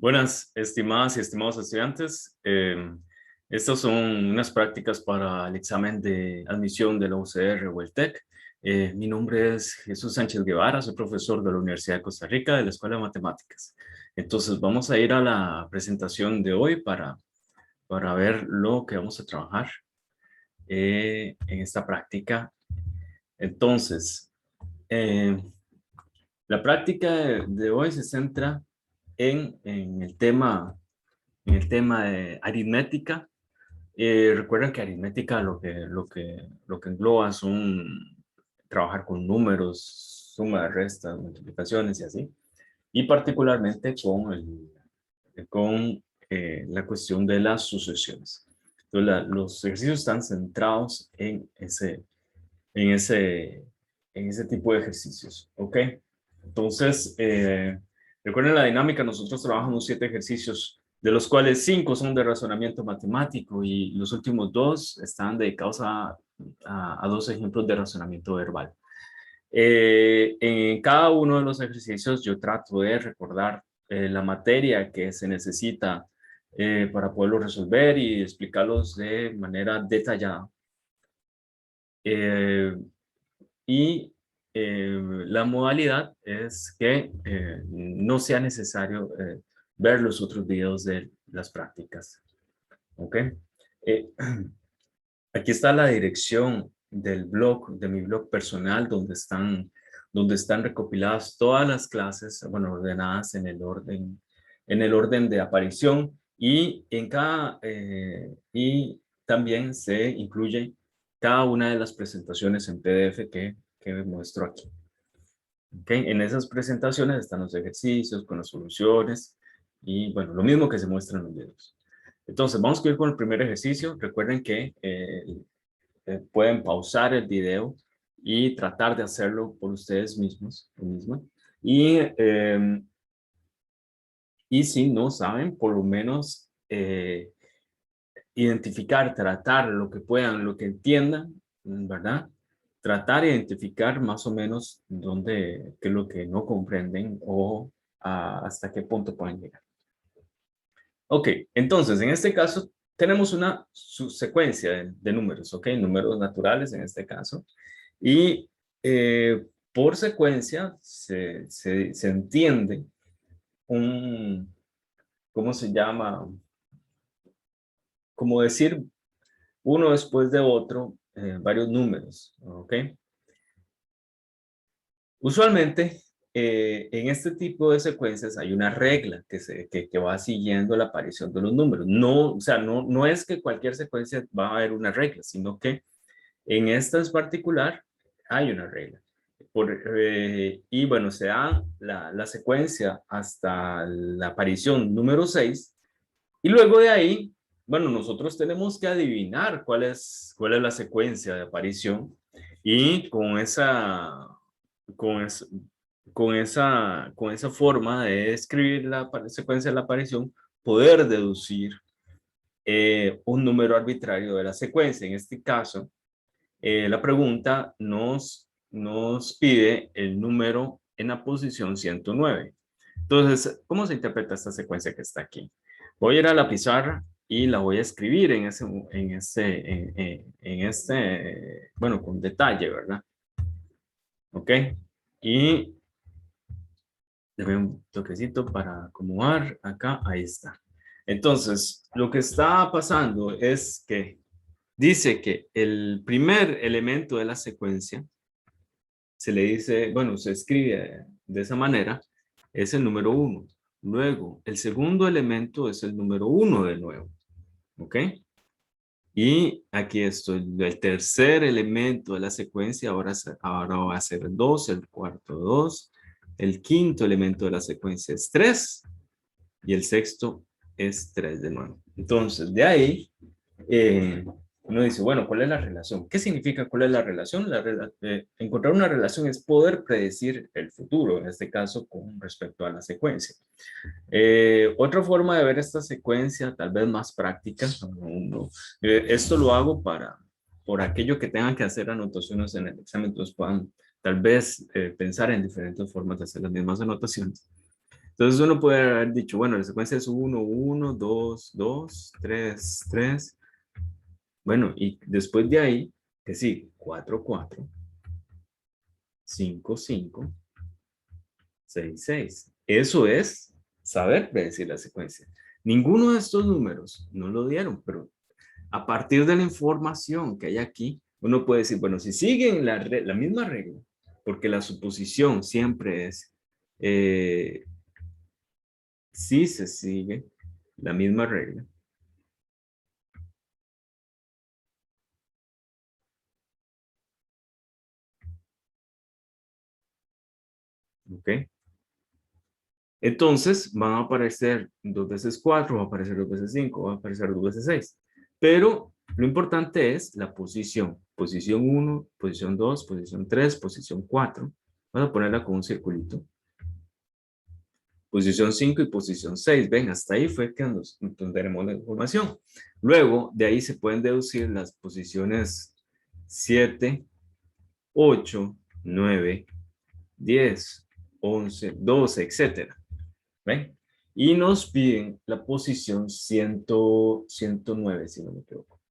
Buenas, estimadas y estimados estudiantes. Estas son unas prácticas para el examen de admisión de la UCR o el TEC. Mi nombre es Jesús Sánchez Guevara, soy profesor de la Universidad de Costa Rica de la Escuela de Matemáticas. Entonces vamos a ir a la presentación de hoy para ver lo que vamos a trabajar en esta práctica. Entonces, la práctica de hoy se centra en el tema de aritmética. Recuerden que aritmética lo que engloba son trabajar con números, sumas, restas, multiplicaciones y así. Y particularmente con la cuestión de las sucesiones. Entonces, los ejercicios están centrados en ese, en ese tipo de ejercicios. ¿Ok? Entonces, recuerden la dinámica. Nosotros trabajamos 7 ejercicios, de los cuales 5 son de razonamiento matemático y los últimos 2 están dedicados a 2 ejemplos de razonamiento verbal. En cada uno de los ejercicios yo trato de recordar la materia que se necesita para poderlo resolver y explicarlos de manera detallada. Y la modalidad es que no sea necesario ver los otros videos de las prácticas. ¿Ok? Eh, Aquí está la dirección del blog, de mi blog personal, donde están recopiladas todas las clases, bueno, ordenadas en el orden de aparición y y también se incluye cada una de las presentaciones en PDF que muestro aquí. ¿Okay? En esas presentaciones están los ejercicios con las soluciones y bueno, lo mismo que se muestra en los videos. Entonces, vamos a ir con el primer ejercicio. Recuerden que pueden pausar el video y tratar de hacerlo por ustedes mismos. Y si no saben, por lo menos identificar, tratar lo que puedan, lo que entiendan, ¿verdad? Tratar de identificar más o menos qué es lo que no comprenden o hasta qué punto pueden llegar. Ok, entonces en este caso tenemos una subsecuencia de números, ok, números naturales en este caso. Y por secuencia se entiende ¿cómo se llama? Como decir uno después de otro, varios números, ¿ok? Usualmente, en este tipo de secuencias hay una regla que va siguiendo la aparición de los números. No, o sea, no es que cualquier secuencia va a haber una regla, sino que en esta en particular hay una regla. Y bueno, se da la secuencia hasta la aparición número 6 y luego de ahí, bueno, nosotros tenemos que adivinar cuál es la secuencia de aparición y con, es- con esa forma de escribir la secuencia de la aparición, poder deducir un número arbitrario de la secuencia. En este caso, la pregunta nos pide el número en la posición 109. Entonces, ¿cómo se interpreta esta secuencia que está aquí? Voy a ir a la pizarra y la voy a escribir bueno, con detalle, ¿verdad? ¿Ok? Y le doy un toquecito para acomodar acá, ahí está. Entonces, lo que está pasando es que dice que el primer elemento de la secuencia se le dice, bueno, se escribe de esa manera, es el número 1. Luego, el segundo elemento es el número 1 de nuevo. ¿Ok? Y aquí estoy, el tercer elemento de la secuencia ahora va a ser 2, el cuarto 2, el quinto elemento de la secuencia es 3 y el sexto es 3 de nuevo. Entonces, de ahí, eh, uno dice, bueno, ¿cuál es la relación? ¿Qué significa cuál es la relación? Encontrar una relación es poder predecir el futuro, en este caso con respecto a la secuencia. Otra forma de ver esta secuencia, tal vez más práctica, esto lo hago por aquello que tengan que hacer anotaciones en el examen, entonces puedan tal vez pensar en diferentes formas de hacer las mismas anotaciones. Entonces uno puede haber dicho, bueno, la secuencia es 1, 1, 2, 2, 3, 3. Bueno, y después de ahí, que sí, 4, 4, 5, 5, 6, 6. Eso es saber predecir la secuencia. Ninguno de estos números no lo dieron, pero a partir de la información que hay aquí, uno puede decir, bueno, si siguen la misma regla, porque la suposición siempre es, si se sigue la misma regla, ¿ok? Entonces van a aparecer 2 veces 4, va a aparecer 2 veces 5, va a aparecer 2 veces 6. Pero lo importante es la posición. Posición 1, posición 2, posición 3, posición 4. Vamos a ponerla con un circulito. Posición 5 y posición 6. Ven, hasta ahí fue que nos entenderemos la información. Luego, de ahí se pueden deducir las posiciones 7, 8, 9, 10, 11, 12, etcétera. ¿Ven? Y nos piden la posición 109, si no me equivoco.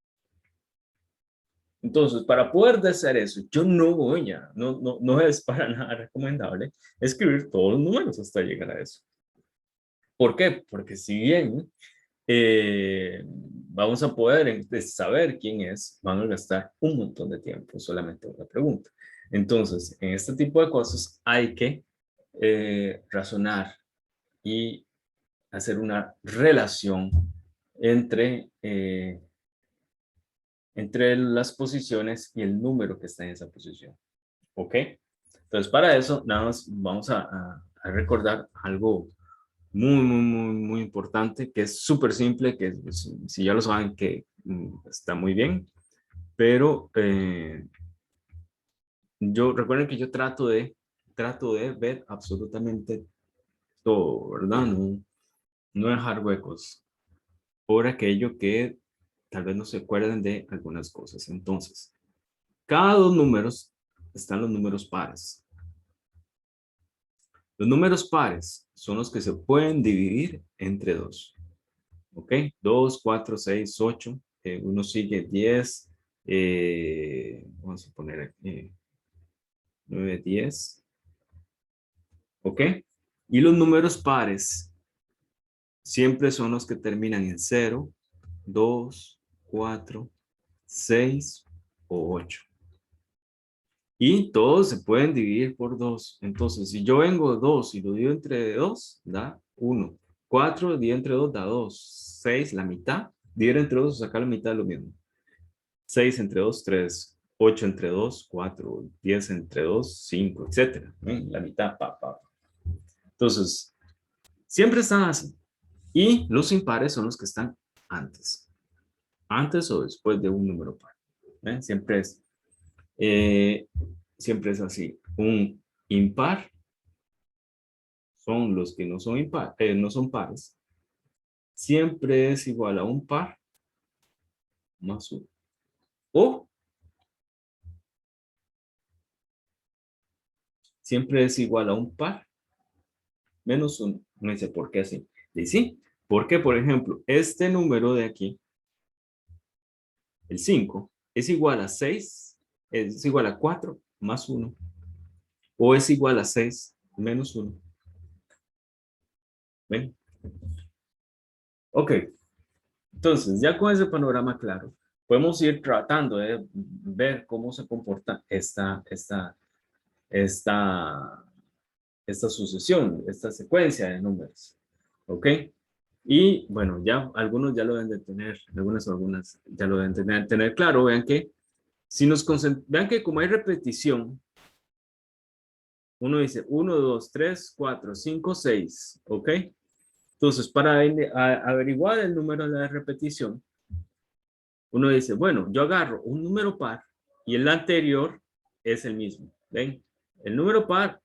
Entonces, para poder hacer eso, yo no voy a, no es para nada recomendable escribir todos los números hasta llegar a eso. ¿Por qué? Porque si bien vamos a poder saber quién es, van a gastar un montón de tiempo solamente en la pregunta. Entonces, en este tipo de cosas hay que razonar y hacer una relación entre las posiciones y el número que está en esa posición. ¿Ok? Entonces, para eso, nada más vamos a recordar algo muy importante, que es súper simple, que si ya lo saben que está muy bien, pero recuerden que yo trato de ver absolutamente todo, ¿verdad? No dejar huecos por aquello que tal vez no se acuerden de algunas cosas. Entonces, cada dos números están los números pares. Los números pares son los que se pueden dividir entre dos. ¿Ok? 2, 4, 6, 8. Uno sigue 10. Vamos a poner aquí 9, 10. ¿Ok? Y los números pares siempre son los que terminan en 0, 2, 4, 6 o 8. Y todos se pueden dividir por 2. Entonces, si yo vengo 2 y lo divido entre 2, da 1. 4 dividido entre 2 da 2. 6, la mitad. Dividir entre 2 o sacar la mitad es lo mismo. 6 entre 2, 3. 8 entre 2, 4. 10 entre 2, 5, etc. La mitad, Entonces, siempre están así. Y los impares son los que están antes. Antes o después de un número par. Siempre es siempre es así. Un impar son los que no son, no son pares. Siempre es igual a un par más uno. O siempre es igual a un par menos uno. No dice por qué así. Y sí, porque por ejemplo, este número de aquí, el 5, es igual a 6, es igual a 4 más 1. O es igual a 6 menos 1. ¿Ven? Ok. Entonces, ya con ese panorama claro, podemos ir tratando de ver cómo se comporta esta, esta sucesión, esta secuencia de números. ¿Ok? Y bueno, ya algunos ya lo deben de tener, algunas ya lo deben tener claro. Vean que si nos vean que como hay repetición, uno dice 1, 2, 3, 4, 5, 6. ¿Ok? Entonces, para averiguar el número de la repetición, uno dice, bueno, yo agarro un número par y el anterior es el mismo. ¿Ven? El número par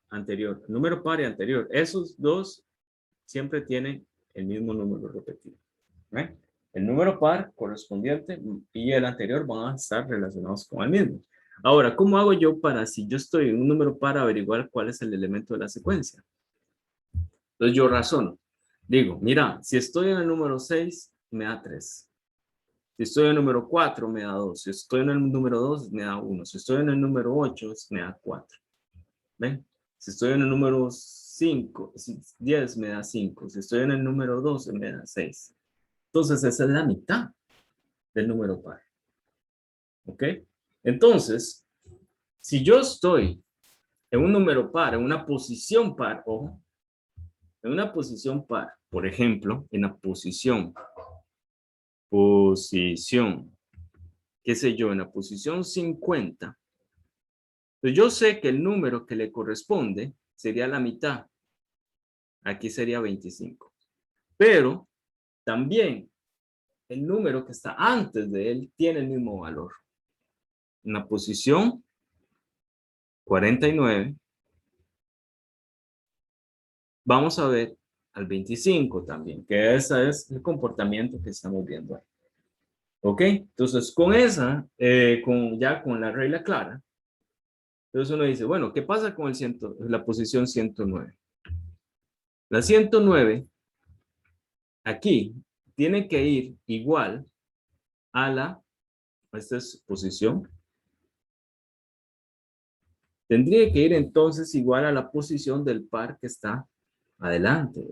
anterior, el número par y anterior, esos dos siempre tienen el mismo número repetido. ¿Ven? El número par correspondiente y el anterior van a estar relacionados con el mismo. Ahora, ¿cómo hago yo para, si yo estoy en un número par, averiguar cuál es el elemento de la secuencia? Entonces yo razono. Digo, mira, si estoy en el número 6, me da 3. Si estoy en el número 4, me da 2. Si estoy en el número 2, me da 1. Si estoy en el número 8, me da 4. ¿Ven? Si estoy en el número 5, 10 me da 5. Si estoy en el número 12 me da 6. Entonces esa es la mitad del número par. ¿Ok? Entonces, si yo estoy en un número par, en una posición par, ojo, en una posición par, por ejemplo, en la posición, qué sé yo, en la posición 50, pues yo sé que el número que le corresponde sería la mitad. Aquí sería 25. Pero también el número que está antes de él tiene el mismo valor. En la posición 49, vamos a ver al 25 también, que ese es el comportamiento que estamos viendo ahí. ¿Ok? Entonces, con esa, ya con la regla clara, entonces uno dice, bueno, ¿qué pasa con la posición 109? La 109, aquí, tiene que ir igual a esta es posición, tendría que ir entonces igual a la posición del par que está adelante,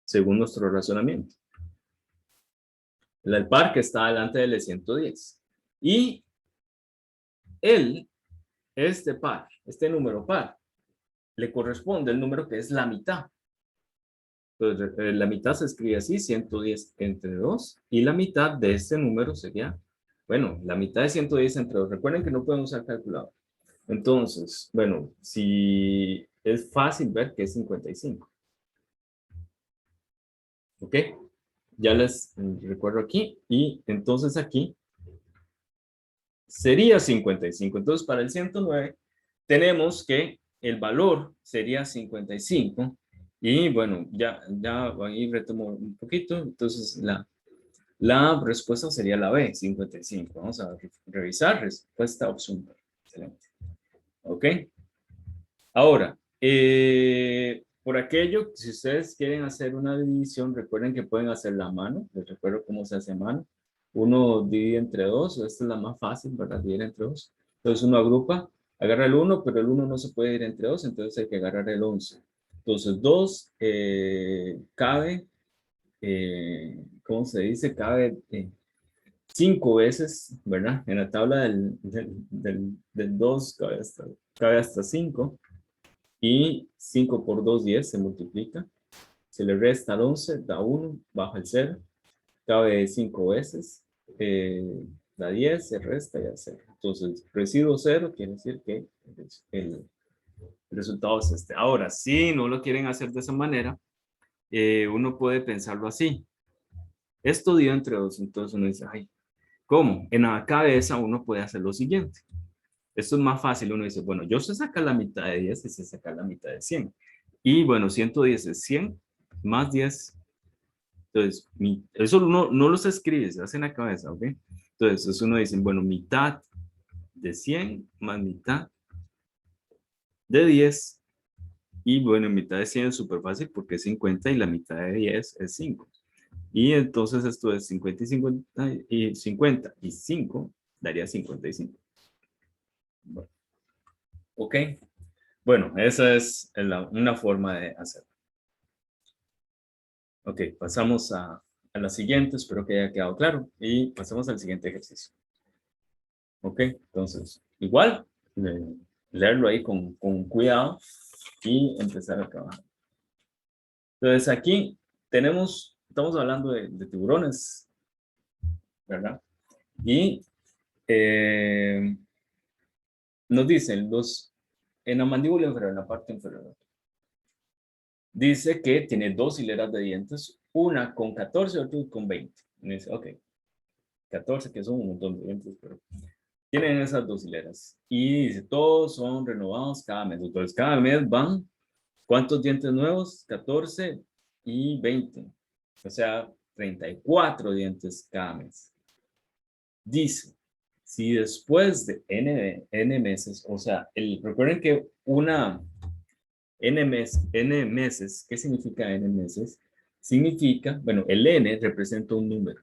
según nuestro razonamiento. El par que está adelante del 110. Y este par, este número par, le corresponde el número que es la mitad. Entonces, la mitad se escribe así, 110 entre 2, y la mitad de este número sería, bueno, la mitad de 110 entre 2. Recuerden que no pueden usar calculador. Entonces, bueno, si es fácil ver que es 55. ¿Ok? Ya les recuerdo aquí, y entonces aquí sería 55. Entonces, para el 109, tenemos que el valor sería 55. Y bueno, ya ahí retomo un poquito. Entonces, la respuesta sería la B, 55. Vamos a revisar. Respuesta opción B. Excelente. ¿Ok? Ahora, por aquello, si ustedes quieren hacer una división, recuerden que pueden hacerla a mano. Les recuerdo cómo se hace a mano. Uno divide entre 2. Esta es la más fácil, ¿verdad? Dividir entre 2. Entonces uno agrupa, agarra el 1, pero el 1 no se puede ir entre 2, entonces hay que agarrar el 11. Entonces 2 cabe, ¿cómo se dice? Cabe 5 veces, ¿verdad? En la tabla del 2 cabe hasta 5. Y 5 por 2, 10, se multiplica. Se le resta al 11, da 1, baja el 0. Cabe 5 veces, da 10, se resta y da 0. Entonces, residuo 0 quiere decir que el resultado es este. Ahora, si no lo quieren hacer de esa manera, uno puede pensarlo así. Esto dio entre 2, entonces uno dice, ay, ¿cómo? En la cabeza uno puede hacer lo siguiente. Esto es más fácil, uno dice, bueno, yo sé sacar la mitad de 10 y sé sacar la mitad de 100. Y bueno, 110 es 100 más 10. Entonces, eso no los escribe, se hace en la cabeza, ¿ok? Entonces, uno dice, bueno, mitad de 100 más mitad de 10. Y bueno, mitad de 100 es súper fácil porque es 50 y la mitad de 10 es 5. Y entonces esto es 50 y 5 daría 55. Bueno, ¿ok? Bueno, esa es una forma de hacerlo. Ok, pasamos a la siguiente, espero que haya quedado claro. Y pasamos al siguiente ejercicio. Ok, entonces, igual, leerlo ahí con cuidado y empezar a trabajar. Entonces, aquí estamos hablando de tiburones, ¿verdad? Y nos dicen, en la mandíbula inferior, en la parte inferior, dice que tiene 2 hileras de dientes, una con 14 y otra con 20. Y dice, ok, 14 que son un montón de dientes, pero tienen esas 2 hileras. Y dice, todos son renovados cada mes. Entonces, cada mes van, ¿cuántos dientes nuevos? 14 y 20. O sea, 34 dientes cada mes. Dice, si después de n meses, o sea, recuerden que N meses, ¿qué significa N meses? Significa, bueno, el N representa un número.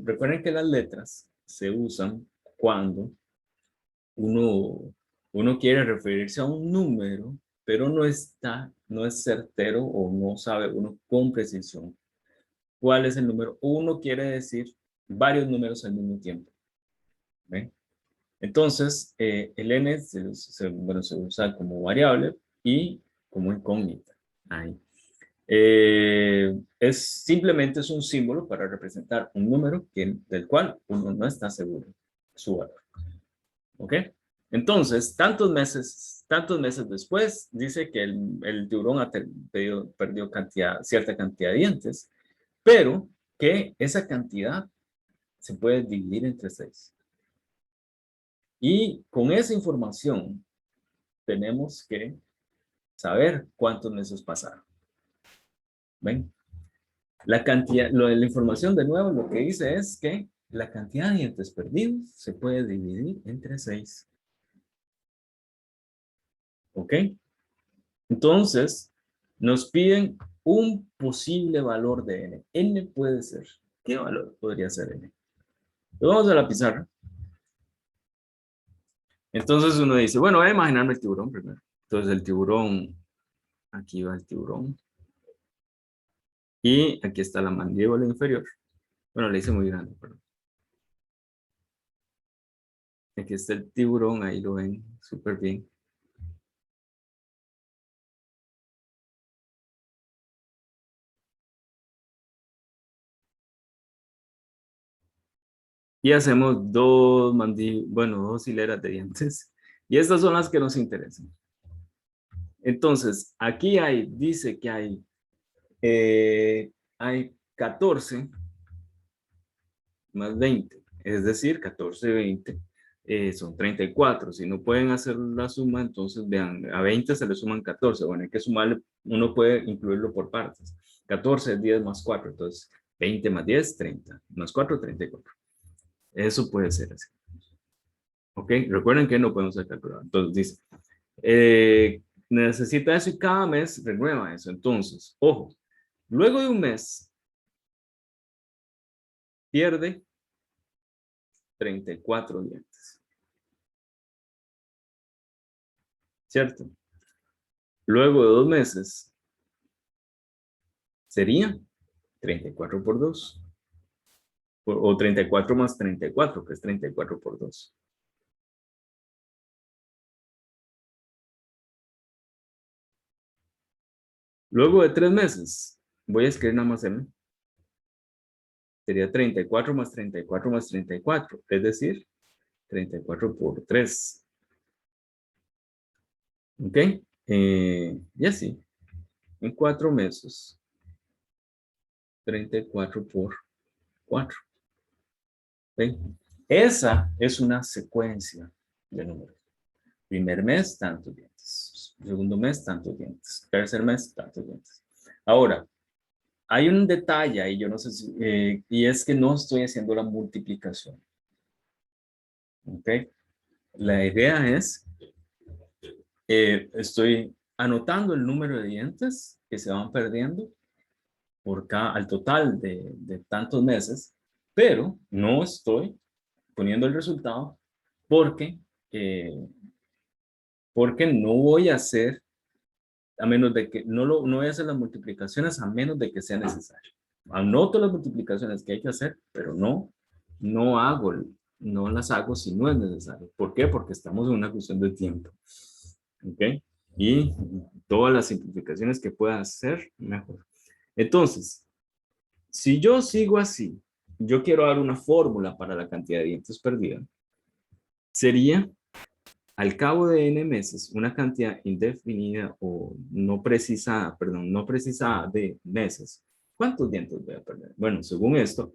Recuerden que las letras se usan cuando uno quiere referirse a un número, pero no es certero o no sabe uno con precisión cuál es el número. Uno quiere decir varios números al mismo tiempo. ¿Ven? Entonces, el n bueno, se usa como variable y como incógnita. Ahí. Simplemente es un símbolo para representar un número del cual uno no está seguro su valor. ¿Ok? Entonces, tantos meses después, dice que el tiburón perdió cierta cantidad de dientes, pero que esa cantidad se puede dividir entre 6. Y con esa información tenemos que saber cuántos meses pasaron. ¿Ven? La información de nuevo lo que dice es que la cantidad de dientes perdidos se puede dividir entre 6. ¿Ok? Entonces, nos piden un posible valor de n. N puede ser. ¿Qué valor podría ser n? Lo vamos a la pizarra. Entonces uno dice, bueno, voy a imaginarme el tiburón primero. Entonces el tiburón, aquí va el tiburón. Y aquí está la mandíbula inferior. Bueno, le hice muy grande, perdón. Aquí está el tiburón, ahí lo ven súper bien. Y hacemos dos hileras de dientes. Y estas son las que nos interesan. Entonces, aquí dice que hay 14 más 20. Es decir, 14 y 20 son 34. Si no pueden hacer la suma, entonces vean, a 20 se le suman 14. Bueno, hay que sumarle, uno puede incluirlo por partes. 14 es 10 más 4, entonces 20 más 10, 30. Más 4, 34. Eso puede ser así. ¿Ok? Recuerden que no podemos hacer calculador. Entonces dice, necesita eso y cada mes renueva eso. Entonces, ojo, luego de un mes pierde 34 dientes. ¿Cierto? Luego de 2 meses sería 34 por 2. O 34 más 34, que es 34 por 2. Luego de 3 meses, voy a escribir nada más M. Sería 34 más 34 más 34, es decir, 34 por 3. ¿Ok? Y así, en 4 meses, 34 por 4. ¿Ven? Esa es una secuencia de números. Primer mes, tantos dientes. Segundo mes, tantos dientes. Tercer mes, tantos dientes. Ahora, hay un detalle ahí, yo no sé si, y es que no estoy haciendo la multiplicación. ¿Ok? La idea es, estoy anotando el número de dientes que se van perdiendo al total de tantos meses, pero no estoy poniendo el resultado porque, eh, porque no voy a hacer, a menos de que, no voy a hacer las multiplicaciones a menos de que sea necesario. Anoto las multiplicaciones que hay que hacer, pero no las hago si no es necesario. ¿Por qué? Porque estamos en una cuestión de tiempo. ¿Ok? Y todas las simplificaciones que pueda hacer, mejor. Entonces, si yo sigo así, yo quiero dar una fórmula para la cantidad de dientes perdida. Sería, al cabo de n meses, una cantidad indefinida o no precisada, perdón, no precisada de meses. ¿Cuántos dientes voy a perder? Bueno, según esto,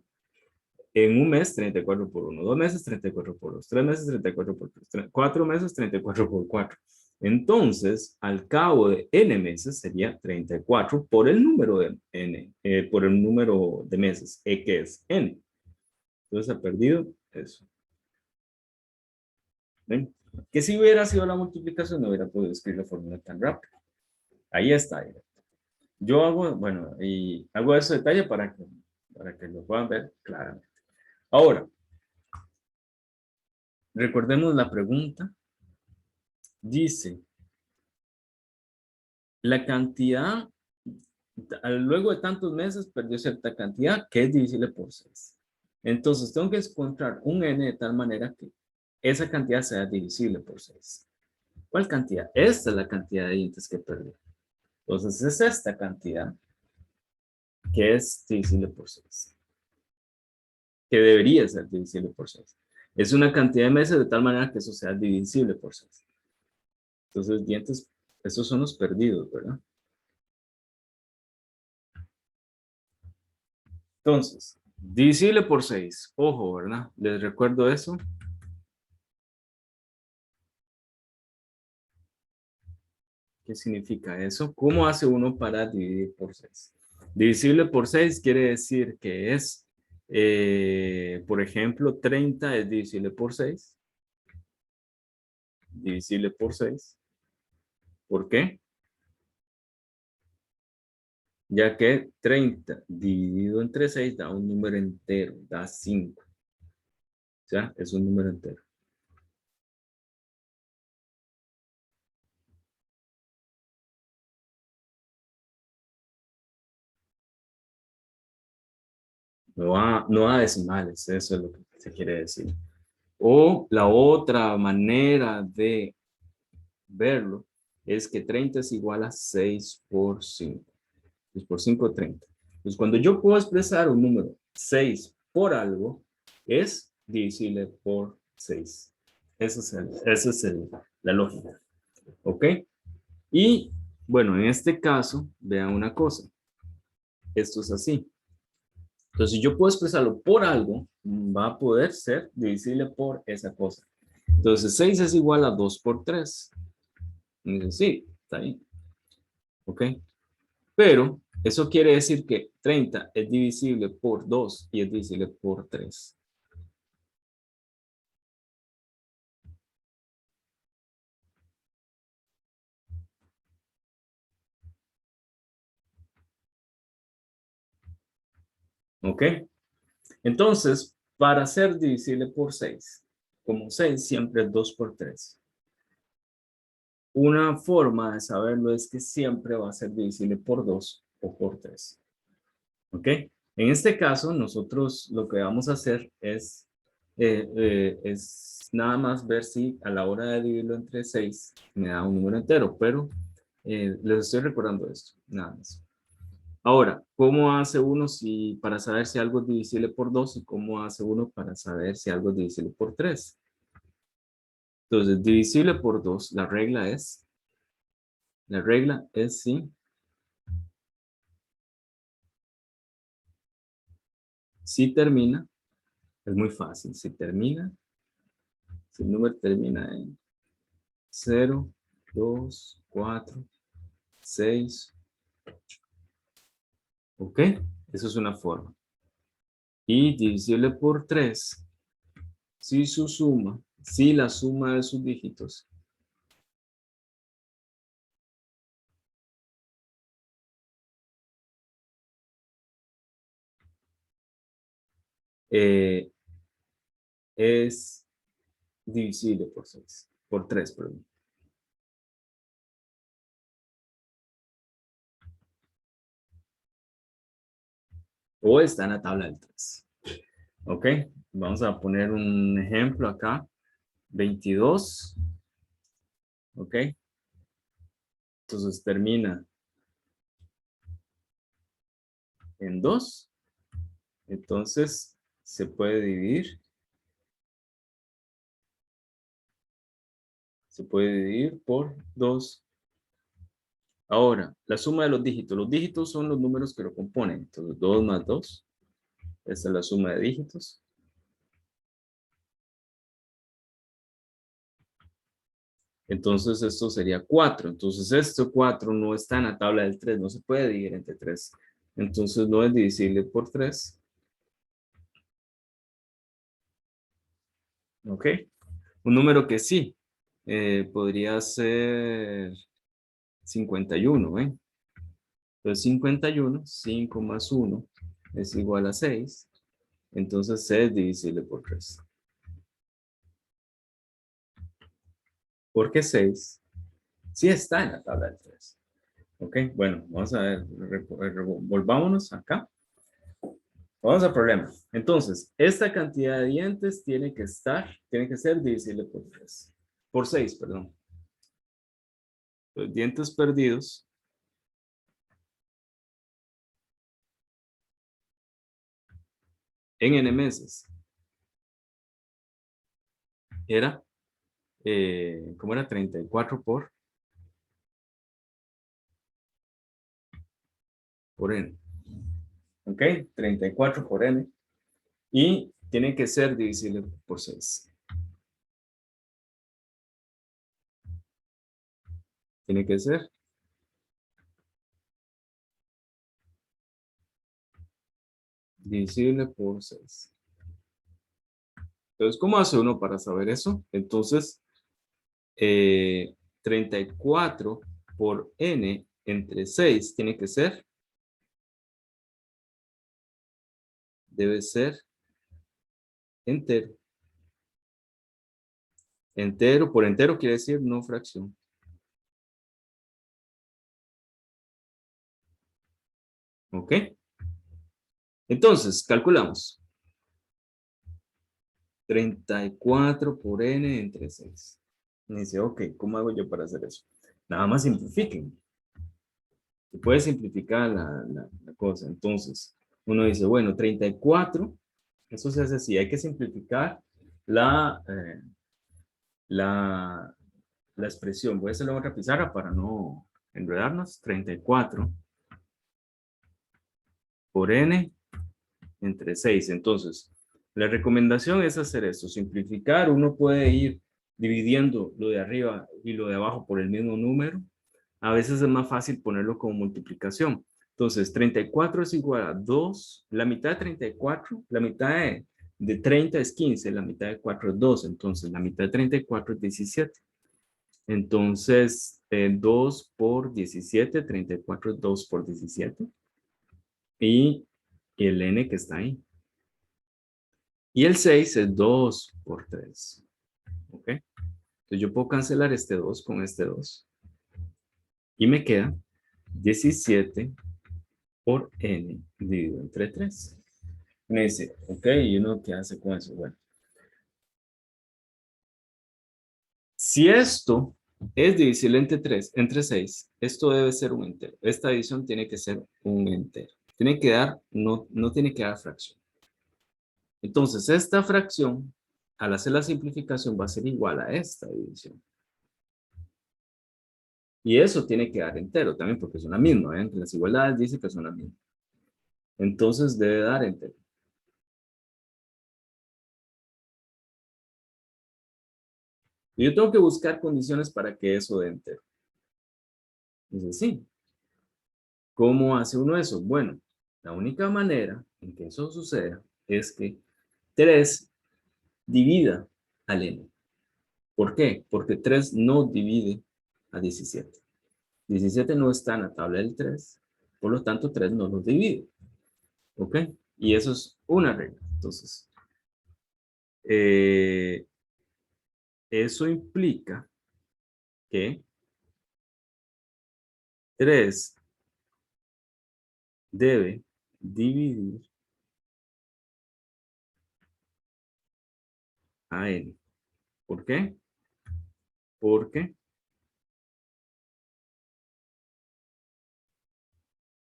en un mes 34 por 1, 2 meses 34 por 2, 3 meses 34 por 3, 4 meses 34 por 4. Entonces, al cabo de n meses sería 34 por el número de n, por el número de meses, que es n. Entonces, ha perdido eso. ¿Ven? Que si hubiera sido la multiplicación, no hubiera podido escribir la fórmula tan rápido. Ahí está. Yo hago, bueno, y hago ese detalle para que lo puedan ver claramente. Ahora, recordemos la pregunta. Dice, la cantidad, luego de tantos meses perdió cierta cantidad que es divisible por 6. Entonces, tengo que encontrar un n de tal manera que esa cantidad sea divisible por 6. ¿Cuál cantidad? Esta es la cantidad de dientes que perdió. Entonces, es esta cantidad que es divisible por 6. Que debería ser divisible por 6. Es una cantidad de meses de tal manera que eso sea divisible por 6. Entonces, dientes, estos son los perdidos, ¿verdad? Entonces, divisible por 6. Ojo, ¿verdad? Les recuerdo eso. ¿Qué significa eso? ¿Cómo hace uno para dividir por 6? Divisible por 6 quiere decir que es, por ejemplo, 30 es divisible por 6. Divisible por 6. ¿Por qué? Ya que 30 dividido entre 6 da un número entero, da 5. O sea, es un número entero. No a decimales, eso es lo que se quiere decir. O la otra manera de verlo es que 30 es igual a 6 por 5. 6 por 5, 30. Entonces, cuando yo puedo expresar un número 6 por algo, es divisible por 6. Esa es la lógica. ¿Ok? Y, bueno, en este caso, vean una cosa. Esto es así. Entonces, si yo puedo expresarlo por algo, va a poder ser divisible por esa cosa. Entonces, 6 es igual a 2 por 3. Y dice, sí, está bien. ¿Ok? Pero eso quiere decir que 30 es divisible por 2 y es divisible por 3. ¿Ok? Entonces, para ser divisible por 6, como 6 siempre es 2 por 3. Una forma de saberlo es que siempre va a ser divisible por 2 o por 3. ¿Ok? En este caso, nosotros lo que vamos a hacer es nada más ver si a la hora de dividirlo entre 6 me da un número entero, pero les estoy recordando esto, nada más. Ahora, ¿cómo hace uno para saber si algo es divisible por 2 y cómo hace uno para saber si algo es divisible por 3? Entonces, divisible por 2, la regla es si termina, es muy fácil, si el número termina en 0, 2, 4, 6, ¿ok? Eso es una forma. Y divisible por 3, si la suma de sus dígitos eh, es divisible por 6, por 3, perdón. O está en la tabla del 3. ¿Ok? Vamos a poner un ejemplo acá. 22. ¿Ok? Entonces termina en 2. Entonces se puede dividir. Se puede dividir por 2. Ahora, la suma de los dígitos. Los dígitos son los números que lo componen. Entonces, 2 más 2. Esta es la suma de dígitos. Entonces, esto sería 4. Entonces, esto 4 no está en la tabla del 3. No se puede dividir entre 3. Entonces, no es divisible por 3. ¿Ok? Un número que sí podría ser 51, ¿ven? Entonces 51, 5 más 1 es igual a 6. Entonces C es divisible por 3. Porque 6 sí está en la tabla del 3. Ok, bueno, vamos a ver, volvámonos acá. Vamos al problema. Entonces, esta cantidad de dientes tiene que ser divisible por 3. Por 6, perdón. Los dientes perdidos en n meses era, ¿cómo era? 34 por n. ¿Ok? 34 por n. Y tiene que ser divisible por 6. Tiene que ser divisible por 6. Entonces, ¿cómo hace uno para saber eso? Entonces, 34 por n entre 6 tiene que ser, debe ser entero. Entero, por entero quiere decir no fracción. ¿Ok? Entonces, calculamos. 34 por n entre 6. Me dice, ok, ¿cómo hago yo para hacer eso? Nada más simplifiquen. Se puede simplificar la cosa. Entonces, uno dice, bueno, 34, eso se hace así. Hay que simplificar la, eh, la, la expresión. Voy a hacerlo en otra pizarra para no enredarnos. 34 por n entre 6. Entonces, la recomendación es hacer esto, simplificar. Uno puede ir dividiendo lo de arriba y lo de abajo por el mismo número. A veces es más fácil ponerlo como multiplicación. Entonces, 34 es igual a 2. La mitad de 34, la mitad de 30 es 15, la mitad de 4 es 2. Entonces, la mitad de 34 es 17. Entonces, 2 por 17, 34 es 2 por 17. Y el n que está ahí. Y el 6 es 2 por 3. ¿Ok? Entonces yo puedo cancelar este 2 con este 2. Y me queda 17 por n dividido entre 3. Me dice, ok, ¿y uno qué hace con eso? Bueno, si esto es divisible entre 6, esto debe ser un entero. Esta división tiene que ser un entero. Tiene que dar, no tiene que dar fracción. Entonces, esta fracción, al hacer la simplificación, va a ser igual a esta división. Y eso tiene que dar entero también, porque son la misma, ¿ven? Las igualdades dicen que son la misma. Entonces debe dar entero. Y yo tengo que buscar condiciones para que eso dé entero. Dice, sí. ¿Cómo hace uno eso? Bueno, la única manera en que eso suceda es que 3 divida al n. ¿Por qué? Porque 3 no divide a 17. 17 no está en la tabla del 3, por lo tanto 3 no lo divide. ¿Ok? Y eso es una regla. Entonces, eso implica que 3 debe dividir a n. ¿Por qué? Porque,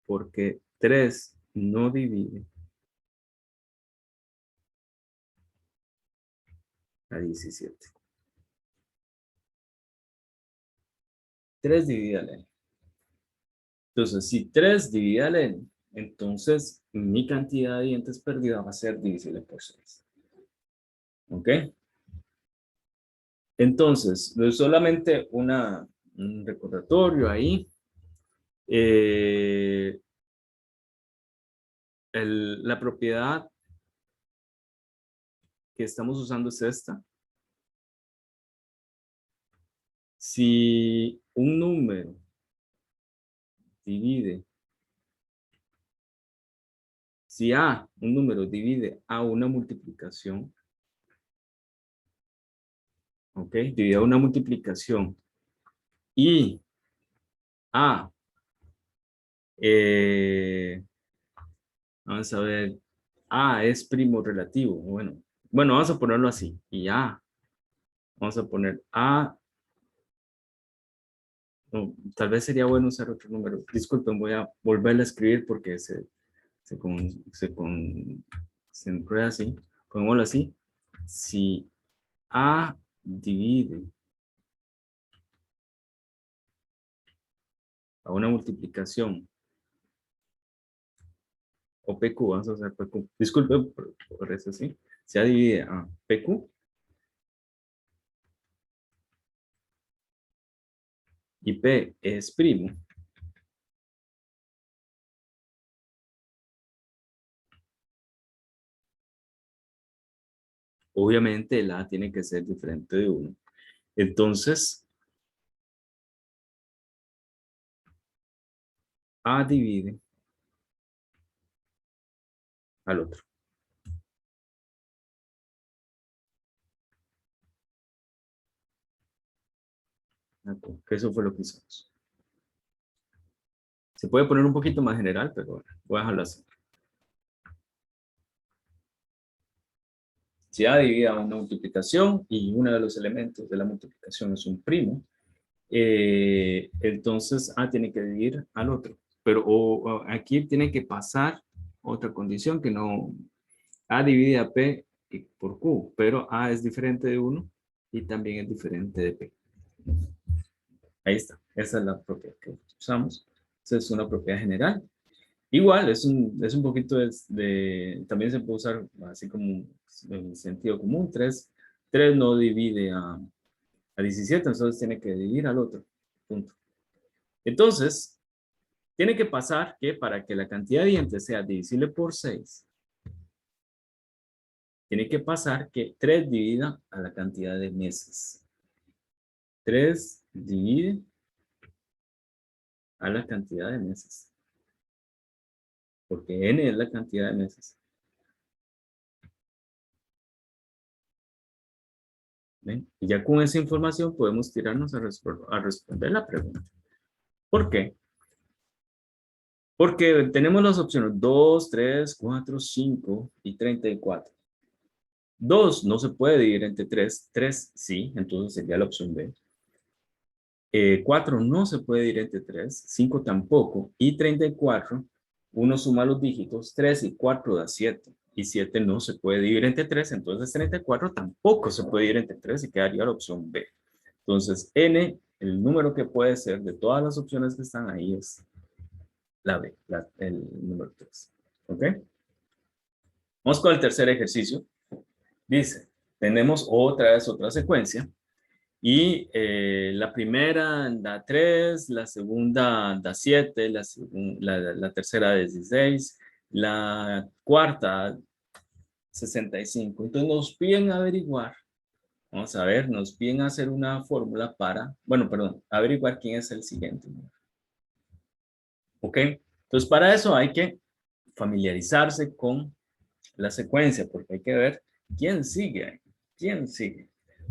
porque 3 no divide a 17. 3 divide al n. Entonces, si 3 divide al n, entonces mi cantidad de dientes perdida va a ser divisible por 6. ¿Ok? Entonces, no es solamente un recordatorio ahí. La propiedad que estamos usando es esta. Si un número divide, si A, un número divide a una multiplicación, ok, divide a una multiplicación y A, vamos a ver, A es primo relativo, bueno, vamos a ponerlo así, y A, vamos a poner A, no, tal vez sería bueno usar otro número, disculpen, voy a volver a escribir porque se enreda así, pongámoslo así, si A divide a una multiplicación, o PQ, vamos a usar PQ, disculpen por eso, ¿sí? Si A divide a PQ, y P es primo, obviamente el A tiene que ser diferente de 1. Entonces, A divide al otro. Que eso fue lo que hicimos. Se puede poner un poquito más general, pero bueno, voy a dejarlo así. Si A divide a una multiplicación y uno de los elementos de la multiplicación es un primo, entonces A tiene que dividir al otro. Pero aquí tiene que pasar otra condición que no... A divide a P por Q, pero A es diferente de 1 y también es diferente de P. Ahí está. Esa es la propiedad que usamos. Esa es una propiedad general. Igual, es un poquito también se puede usar así como en sentido común. 3 no divide a 17, entonces tiene que dividir al otro. Punto. Entonces, tiene que pasar que para que la cantidad de dientes sea divisible por 6, tiene que pasar que 3 divida a la cantidad de meses. 3 divide a la cantidad de meses. Porque n es la cantidad de meses. ¿Ven? Y ya con esa información podemos tirarnos a responder la pregunta. ¿Por qué? Porque tenemos las opciones 2, 3, 4, 5 y 34. 2 no se puede dividir entre 3. 3 sí, entonces sería la opción B. 4 no se puede dividir entre 3. 5 tampoco. Y 34, uno suma los dígitos. 3 y 4 da 7. Y 7 no se puede dividir entre 3. Entonces 34 tampoco se puede dividir entre 3 y quedaría la opción B. Entonces n, el número que puede ser de todas las opciones que están ahí es la B, el número 3. ¿Ok? Vamos con el tercer ejercicio. Dice, tenemos otra secuencia. Y la primera da 3, la segunda da 7, la tercera da 16, la cuarta 65. Entonces nos piden averiguar, vamos a ver, nos piden hacer una fórmula para, bueno, perdón, averiguar quién es el siguiente. ¿Ok? Entonces para eso hay que familiarizarse con la secuencia, porque hay que ver quién sigue ahí, quién sigue.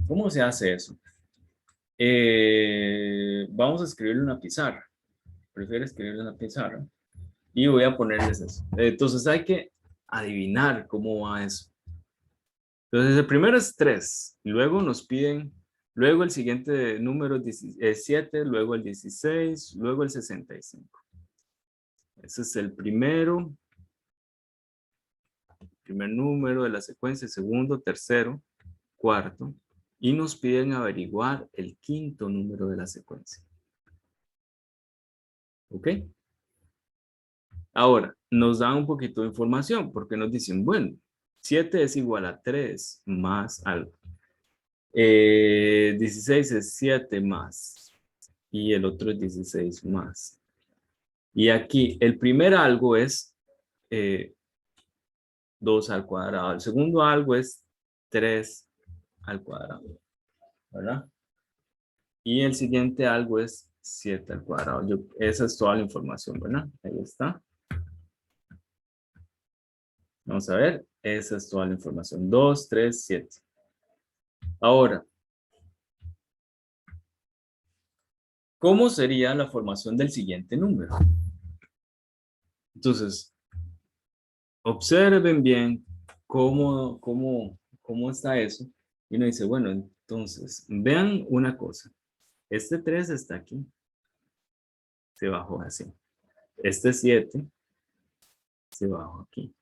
¿Cómo se hace eso? Vamos a escribirlo en una pizarra. Prefiero escribirlo en la pizarra. Y voy a ponerles eso. Entonces hay que adivinar cómo va eso. Entonces el primero es 3. Luego nos piden, luego el siguiente número es 7, luego el 16, luego el 65. Ese es el primero. Primer número de la secuencia, segundo, tercero, cuarto. Y nos piden averiguar el quinto número de la secuencia. ¿Ok? Ahora, nos dan un poquito de información porque nos dicen, bueno, 7 es igual a 3 más algo. 16 es 7 más. Y el otro es 16 más. Y aquí el primer algo es 2 al cuadrado. El segundo algo es 3 al cuadrado. ¿Verdad? Y el siguiente algo es 7 al cuadrado. Esa es toda la información, ¿verdad? Ahí está. Vamos a ver. Esa es toda la información. 2, 3, 7. Ahora, ¿cómo sería la formación del siguiente número? Entonces, observen bien cómo está eso. Y uno dice, bueno, entonces, vean una cosa. Este 3 está aquí. Se bajó así. Este 7 se bajó aquí.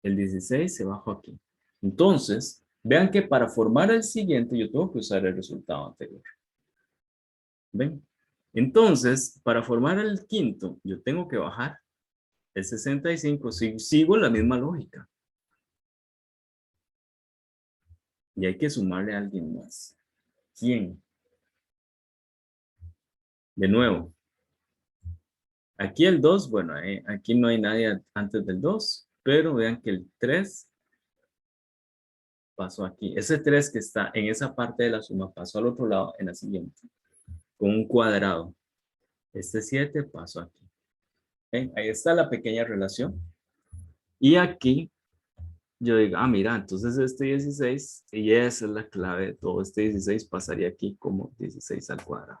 El 16 se bajó aquí. Entonces, vean que para formar el siguiente yo tengo que usar el resultado anterior. ¿Ven? Entonces, para formar el quinto, yo tengo que bajar el 65. Sigo la misma lógica. Y hay que sumarle a alguien más. ¿Quién? De nuevo. Aquí el 2, bueno, aquí no hay nadie antes del 2, pero vean que el 3 pasó aquí. Ese 3 que está en esa parte de la suma pasó al otro lado en la siguiente, con un cuadrado. Este 7 pasó aquí. ¿Ven? Ahí está la pequeña relación. Y aquí yo digo, mira, entonces este 16, y esa es la clave de todo, este 16 pasaría aquí como 16 al cuadrado.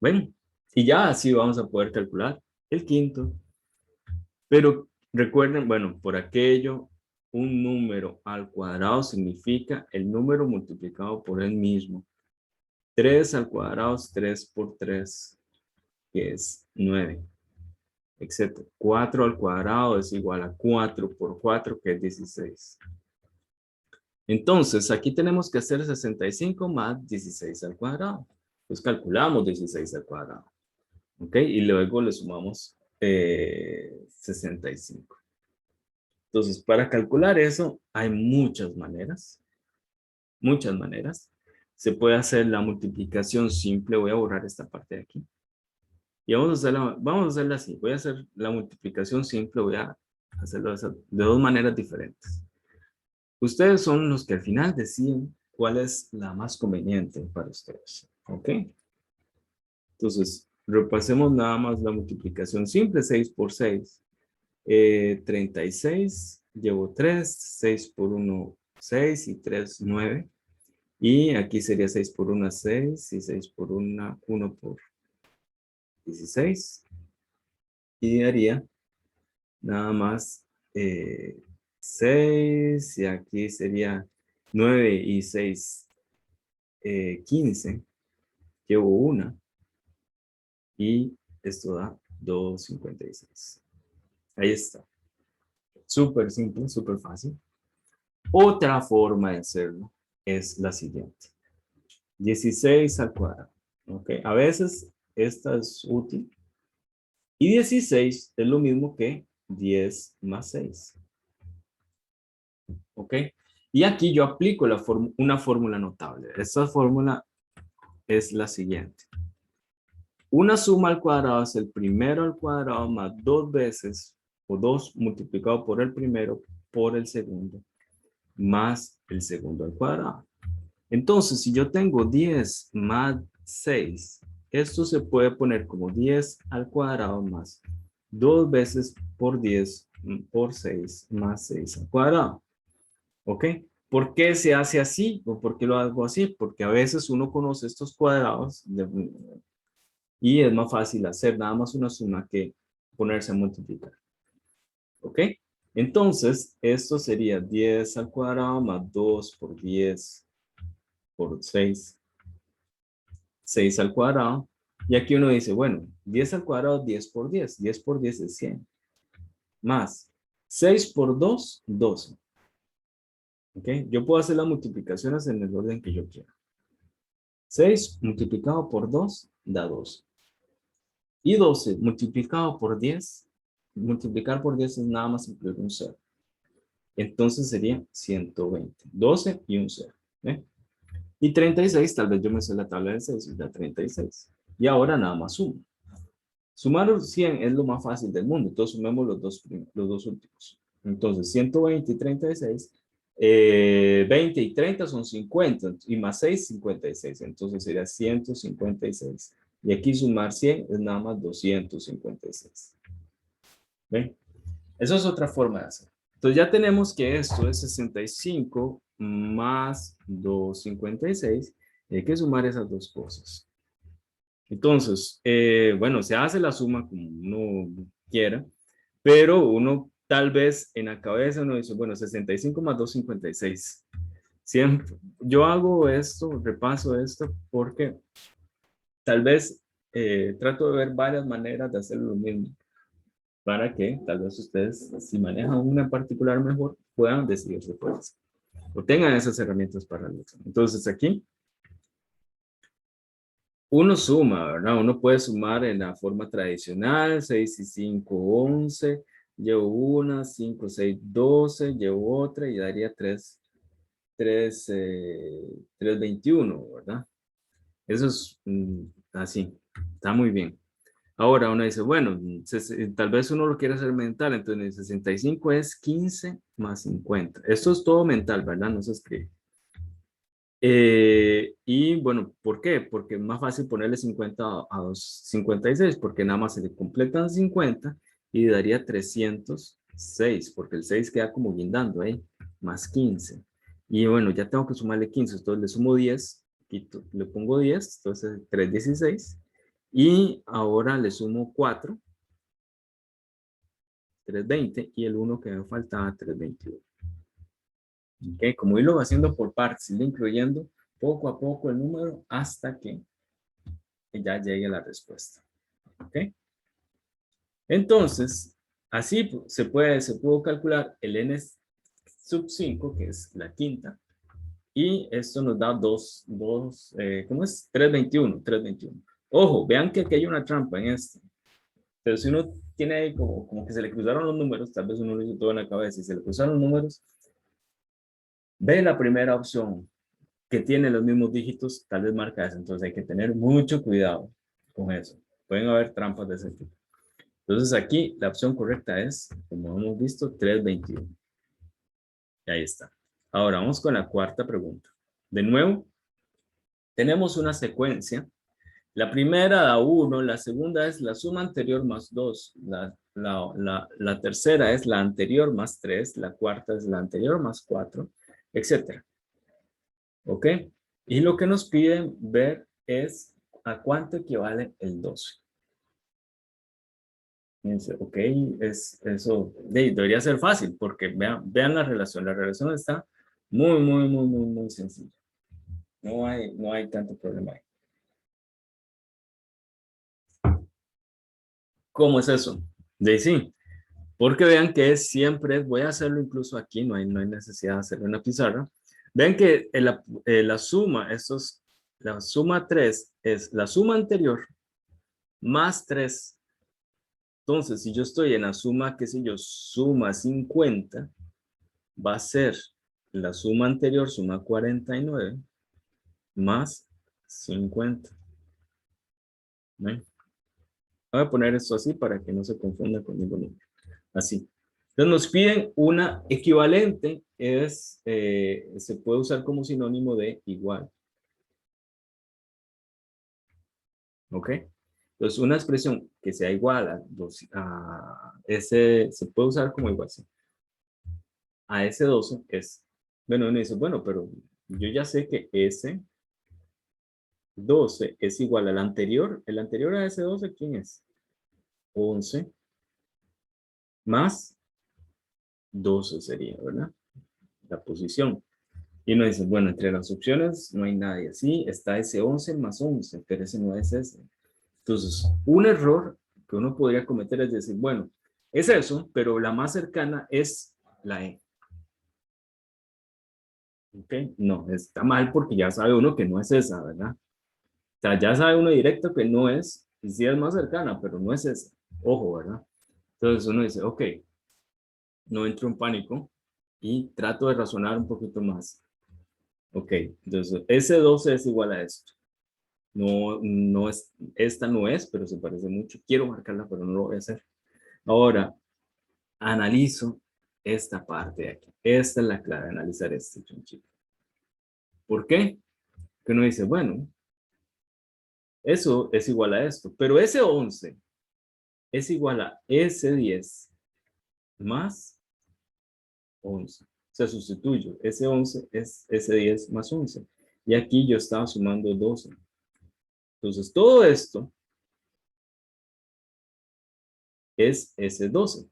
¿Ven? Y ya así vamos a poder calcular el quinto. Pero recuerden, bueno, por aquello, un número al cuadrado significa el número multiplicado por él mismo. 3 al cuadrado es 3 por 3, que es 9, etc. 4 al cuadrado es igual a 4 por 4, que es 16. Entonces, aquí tenemos que hacer 65 más 16 al cuadrado. Pues calculamos 16 al cuadrado. ¿Ok? Y luego le sumamos 65. Entonces, para calcular eso, hay muchas maneras. Muchas maneras. Se puede hacer la multiplicación simple. Voy a borrar esta parte de aquí. Y vamos a hacerla así. Voy a hacer la multiplicación simple. Voy a hacerlo de dos maneras diferentes. Ustedes son los que al final deciden cuál es la más conveniente para ustedes. ¿Ok? Entonces, repasemos nada más la multiplicación simple. 6 por 6. 36. Llevo 3. 6 por 1, 6. Y 3, 9. Y aquí sería 6 por 1, 6. Y 6 por 1, 1 por 16. Y daría nada más 6. Y aquí sería 9 y 6. 15, llevo una y esto da 2,56. Ahí está. Súper simple, súper fácil. Otra forma de hacerlo es la siguiente. 16 al cuadrado. ¿Ok? A veces esta es útil. Y 16 es lo mismo que 10 más 6. ¿Ok? Y aquí yo aplico una fórmula notable. Esta fórmula es la siguiente. Una suma al cuadrado es el primero al cuadrado más 2 veces, o 2 multiplicado por el primero por el segundo, más el segundo al cuadrado. Entonces, si yo tengo 10 más 6, esto se puede poner como 10 al cuadrado más 2 veces por 10 por 6 más 6 al cuadrado. ¿Ok? ¿Por qué se hace así? ¿O por qué lo hago así? Porque a veces uno conoce estos cuadrados y es más fácil hacer nada más una suma que ponerse a multiplicar. ¿Ok? Entonces, esto sería 10 al cuadrado más 2 por 10 por 6. 6 al cuadrado. Y aquí uno dice, bueno, 10 al cuadrado, 10 por 10. 10 por 10 es 100. Más 6 por 2, 12. ¿Ok? Yo puedo hacer las multiplicaciones en el orden que yo quiera. 6 multiplicado por 2 da 12. Y 12 multiplicado por 10, multiplicar por 10 es nada más incluir un 0. Entonces sería 120. 12 y un 0. ¿eh? Y 36, tal vez yo me sé la tabla de 6, y da 36. Y ahora nada más sumo. Sumar 100 es lo más fácil del mundo. Entonces sumemos los dos últimos. Entonces 120 y 36. 20 y 30 son 50. Y más 6, 56. Entonces sería 156 Y aquí sumar 100 es nada más 256. ¿Ven? Esa es otra forma de hacer. Entonces ya tenemos que esto es 65 más 256. Y hay que sumar esas dos cosas. Entonces, bueno, se hace la suma como uno quiera, pero uno tal vez en la cabeza uno dice, bueno, 65 más 256. Siempre, yo hago esto, repaso esto, porque tal vez trato de ver varias maneras de hacer lo mismo, para que tal vez ustedes, si manejan una en particular mejor, puedan decidirse por eso, o tengan esas herramientas para el examen. Entonces aquí, uno suma, ¿verdad? Uno puede sumar en la forma tradicional, 6 y 5, 11, llevo una, 5, 6, 12, llevo otra y daría 3, 21, ¿verdad? Eso es así, está muy bien. Ahora uno dice, bueno, tal vez uno lo quiere hacer mental, entonces el 65 es 15 más 50. Esto es todo mental, ¿verdad? No se escribe. Y bueno, ¿por qué? Porque es más fácil ponerle 50 a 56, porque nada más se le completan 50 y daría 306, porque el 6 queda como guindando ahí, más 15. Y bueno, ya tengo que sumarle 15, entonces le sumo 10, le pongo 10, entonces 316. Y ahora le sumo 4, 320, y el 1 que me faltaba, 321. ¿Ok? Como irlo haciendo por partes, ir incluyendo poco a poco el número hasta que ya llegue la respuesta. ¿Ok? Entonces, así se pudo calcular el n sub 5, que es la quinta, y esto nos da ¿cómo es? 321. Ojo, vean que aquí hay una trampa en esto. Pero si uno tiene ahí como que se le cruzaron los números, tal vez uno lo hizo todo en la cabeza y se le cruzaron los números, ve la primera opción que tiene los mismos dígitos, tal vez marca eso. Entonces hay que tener mucho cuidado con eso. Pueden haber trampas de ese tipo. Entonces aquí la opción correcta es, como hemos visto, 321. Y ahí está. Ahora vamos con la cuarta pregunta. De nuevo, tenemos una secuencia. La primera da 1, la segunda es la suma anterior más 2, la tercera es la anterior más 3, la cuarta es la anterior más 4, etcétera. ¿Ok? Y lo que nos piden ver es a cuánto equivale el 12. Dice, ok, eso debería ser fácil porque vean la relación. La relación está muy sencilla. No hay tanto problema ahí. ¿Cómo es eso? De sí, porque vean que siempre, voy a hacerlo incluso aquí, no hay necesidad de hacerlo en la pizarra. Vean que la suma, la suma 3 es la suma anterior más 3. Entonces, si yo estoy en la suma, qué sé yo, suma 50, va a ser la suma anterior, suma 49, más 50. ¿No? Voy a poner esto así para que no se confunda con ningún número. Así. Entonces nos piden una equivalente, se puede usar como sinónimo de igual. ¿Ok? Entonces una expresión que sea igual a ese, se puede usar como igual. ¿Sí? A ese 12 es, bueno, uno dice, bueno, pero yo ya sé que ese 12 es igual al anterior. El anterior a ese 12, ¿quién es? 11 más 12 sería, ¿verdad? La posición. Y uno dice, bueno, entre las opciones no hay nadie. Sí, está ese 11 más 11, pero ese no es ese. Entonces, un error que uno podría cometer es decir, bueno, es eso, pero la más cercana es la E. ¿Ok? No, está mal porque ya sabe uno que no es esa, ¿verdad? O sea, ya sabe uno directo que no es, y sí es más cercana, pero no es esa. Ojo, ¿verdad? Entonces uno dice, ok, no entro en pánico y trato de razonar un poquito más. Ok, entonces ese 12 es igual a esto. No es, esta no es, pero se parece mucho. Quiero marcarla, pero no lo voy a hacer. Ahora, analizo esta parte de aquí. Esta es la clave, analizar este chonchito. ¿Por qué? Que uno dice, bueno, Eso es igual a esto. Pero ese 11 es igual a ese 10 más 11. Se sustituyo. Ese 11 es ese 10 más 11. Y aquí yo estaba sumando 12. Entonces, todo esto es ese 12.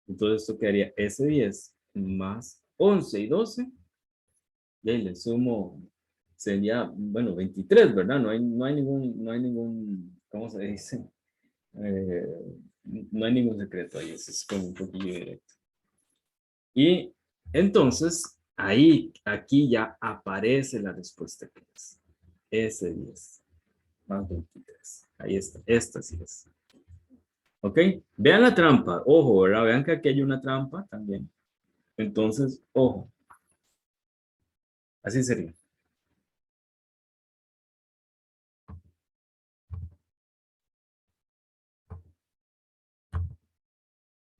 Entonces, esto quedaría ese 10 más 11 y 12. Y ahí le sumo, sería, bueno, 23, ¿verdad? No hay ningún, ¿cómo se dice? Eh, no hay ningún secreto ahí, eso es como un poquillo directo. Y entonces, ahí, aquí ya aparece la respuesta que es ese 10 más 23. Ahí está, esta sí es. ¿Ok? Vean la trampa, ojo, ¿verdad? Vean que aquí hay una trampa también. Entonces, ojo, así sería.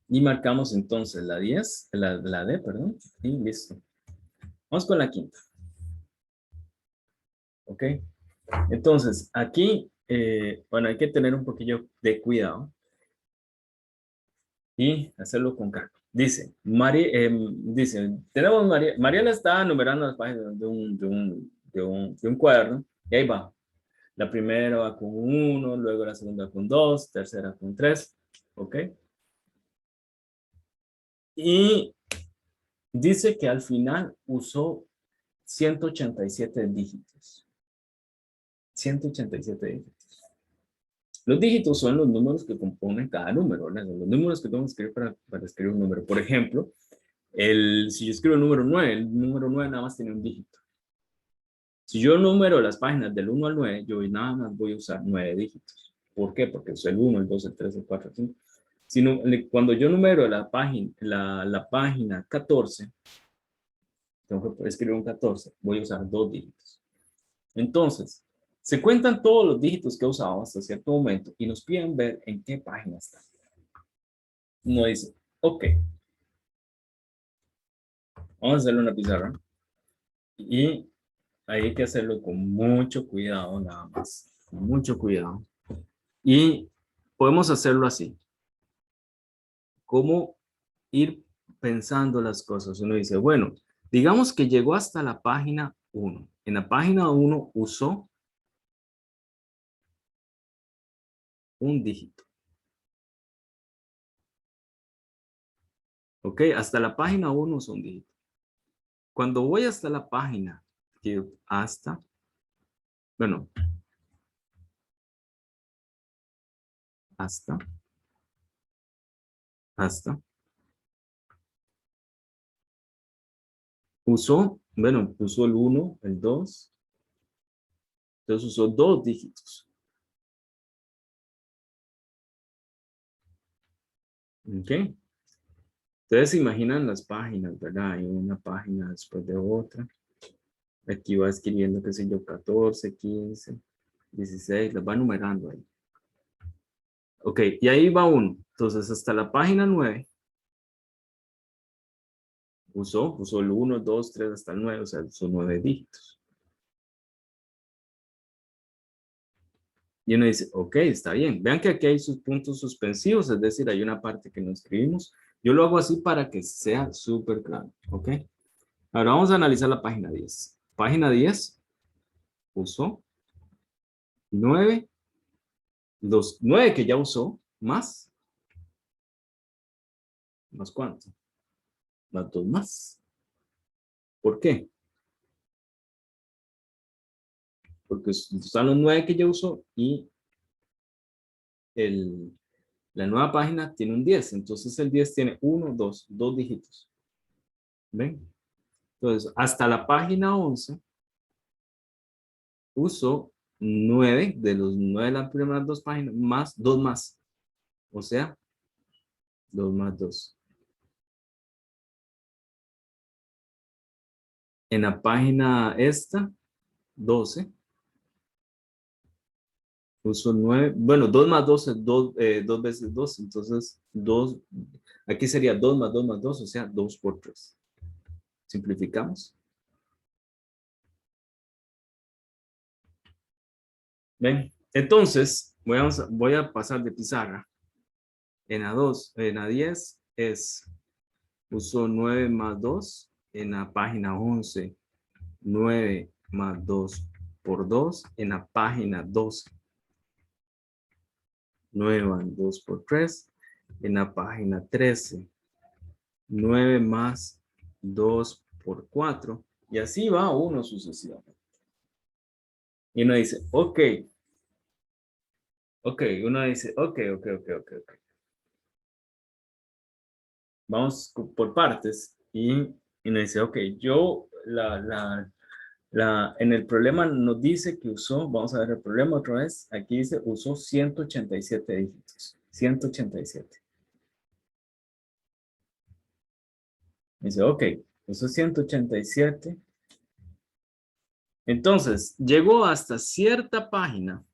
Y marcamos entonces la 10, la D, perdón, y listo. Vamos con la quinta. ¿Ok? Entonces, aquí, bueno, hay que tener un poquillo de cuidado y hacerlo con calma. Dice, tenemos María le está numerando las páginas de un cuaderno y ahí va. La primera va con 1, luego la segunda con 2, tercera con 3, ¿ok? Y dice que al final usó 187 dígitos. 187 dígitos. Los dígitos son los números que componen cada número, ¿verdad? Son los números que tengo que escribir para escribir un número. Por ejemplo, si yo escribo el número 9, el número 9 nada más tiene un dígito. Si yo número las páginas del 1 al 9, yo nada más voy a usar 9 dígitos. ¿Por qué? Porque es el 1, el 2, el 3, el 4, el 5. Cuando yo numero la página 14, tengo que escribir un 14, voy a usar 2 dígitos. Entonces, se cuentan todos los dígitos que he usado hasta cierto momento y nos piden ver en qué página está. Uno dice, ok, vamos a hacerle una pizarra y hay que hacerlo con mucho cuidado nada más, con mucho cuidado. Y podemos hacerlo así, como ir pensando las cosas. Uno dice, bueno, digamos que llegó hasta la página 1. En la página 1 usó un dígito. ¿Ok? Hasta la página 1 usó un dígito. Cuando voy hasta la página, bueno, hasta, usó el 1, el 2, entonces usó 2 dígitos. ¿Ok? Ustedes se imaginan las páginas, ¿verdad? Hay una página después de otra. Aquí va escribiendo, qué sé yo, 14, 15, 16, las va numerando ahí. Ok, y ahí va uno. Entonces, hasta la página 9, usó el 1, 2, 3, hasta el 9, o sea, son 9 dígitos. Y uno dice, ok, está bien. Vean que aquí hay sus puntos suspensivos, es decir, hay una parte que no escribimos. Yo lo hago así para que sea súper claro, ¿ok? Ahora vamos a analizar la página 10. Página 10 usó 9, los 9 que ya usó, más ¿cuánto? Más 2 más. ¿Por qué? Porque están los 9 que ya usó y la nueva página tiene un 10. Entonces el 10 tiene 1, 2 dígitos. ¿Ven? Entonces, hasta la página 11 uso 9 de los 9 de las primeras 2 páginas, más 2 más. O sea, 2 más 2. En la página esta, 12, uso 9. Bueno, 2 más 2 es 2 veces 2. Entonces, 2, aquí sería 2 más 2 más 2, o sea, 2 por 3. Simplificamos. ¿Ven? Entonces, voy a pasar de pizarra. En A2, en A10 es, uso 9 más 2. En la página 11, 9 más 2 por 2. En la página 12, 9 más 2 por 3. En la página 13, 9 más 2 por 4. Y así va uno sucesivamente. Y uno dice, ok, uno dice, ok. Vamos por partes y nos dice, ok, yo, en el problema nos dice que usó, vamos a ver el problema otra vez, aquí dice, usó 187 dígitos, 187. Dice, ok, usó 187. Entonces, llegó hasta cierta página,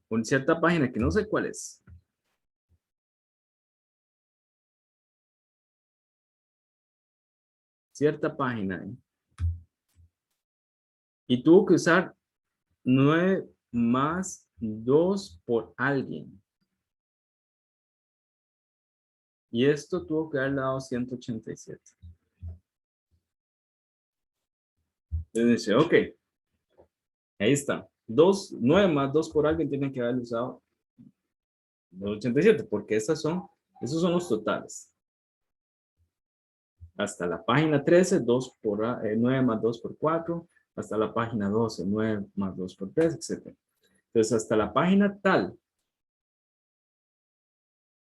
con cierta página que no sé cuál es. Cierta página. Y tuvo que usar 9 más 2 por alguien. Y esto tuvo que haber dado 187. Entonces dice, ok, ahí está. 9 más 2 por alguien tienen que haber usado 287, porque esos son los totales. Hasta la página 13, 9 más 2 por 4. Hasta la página 12, 9 más 2 por 3, etc. Entonces, hasta la página tal,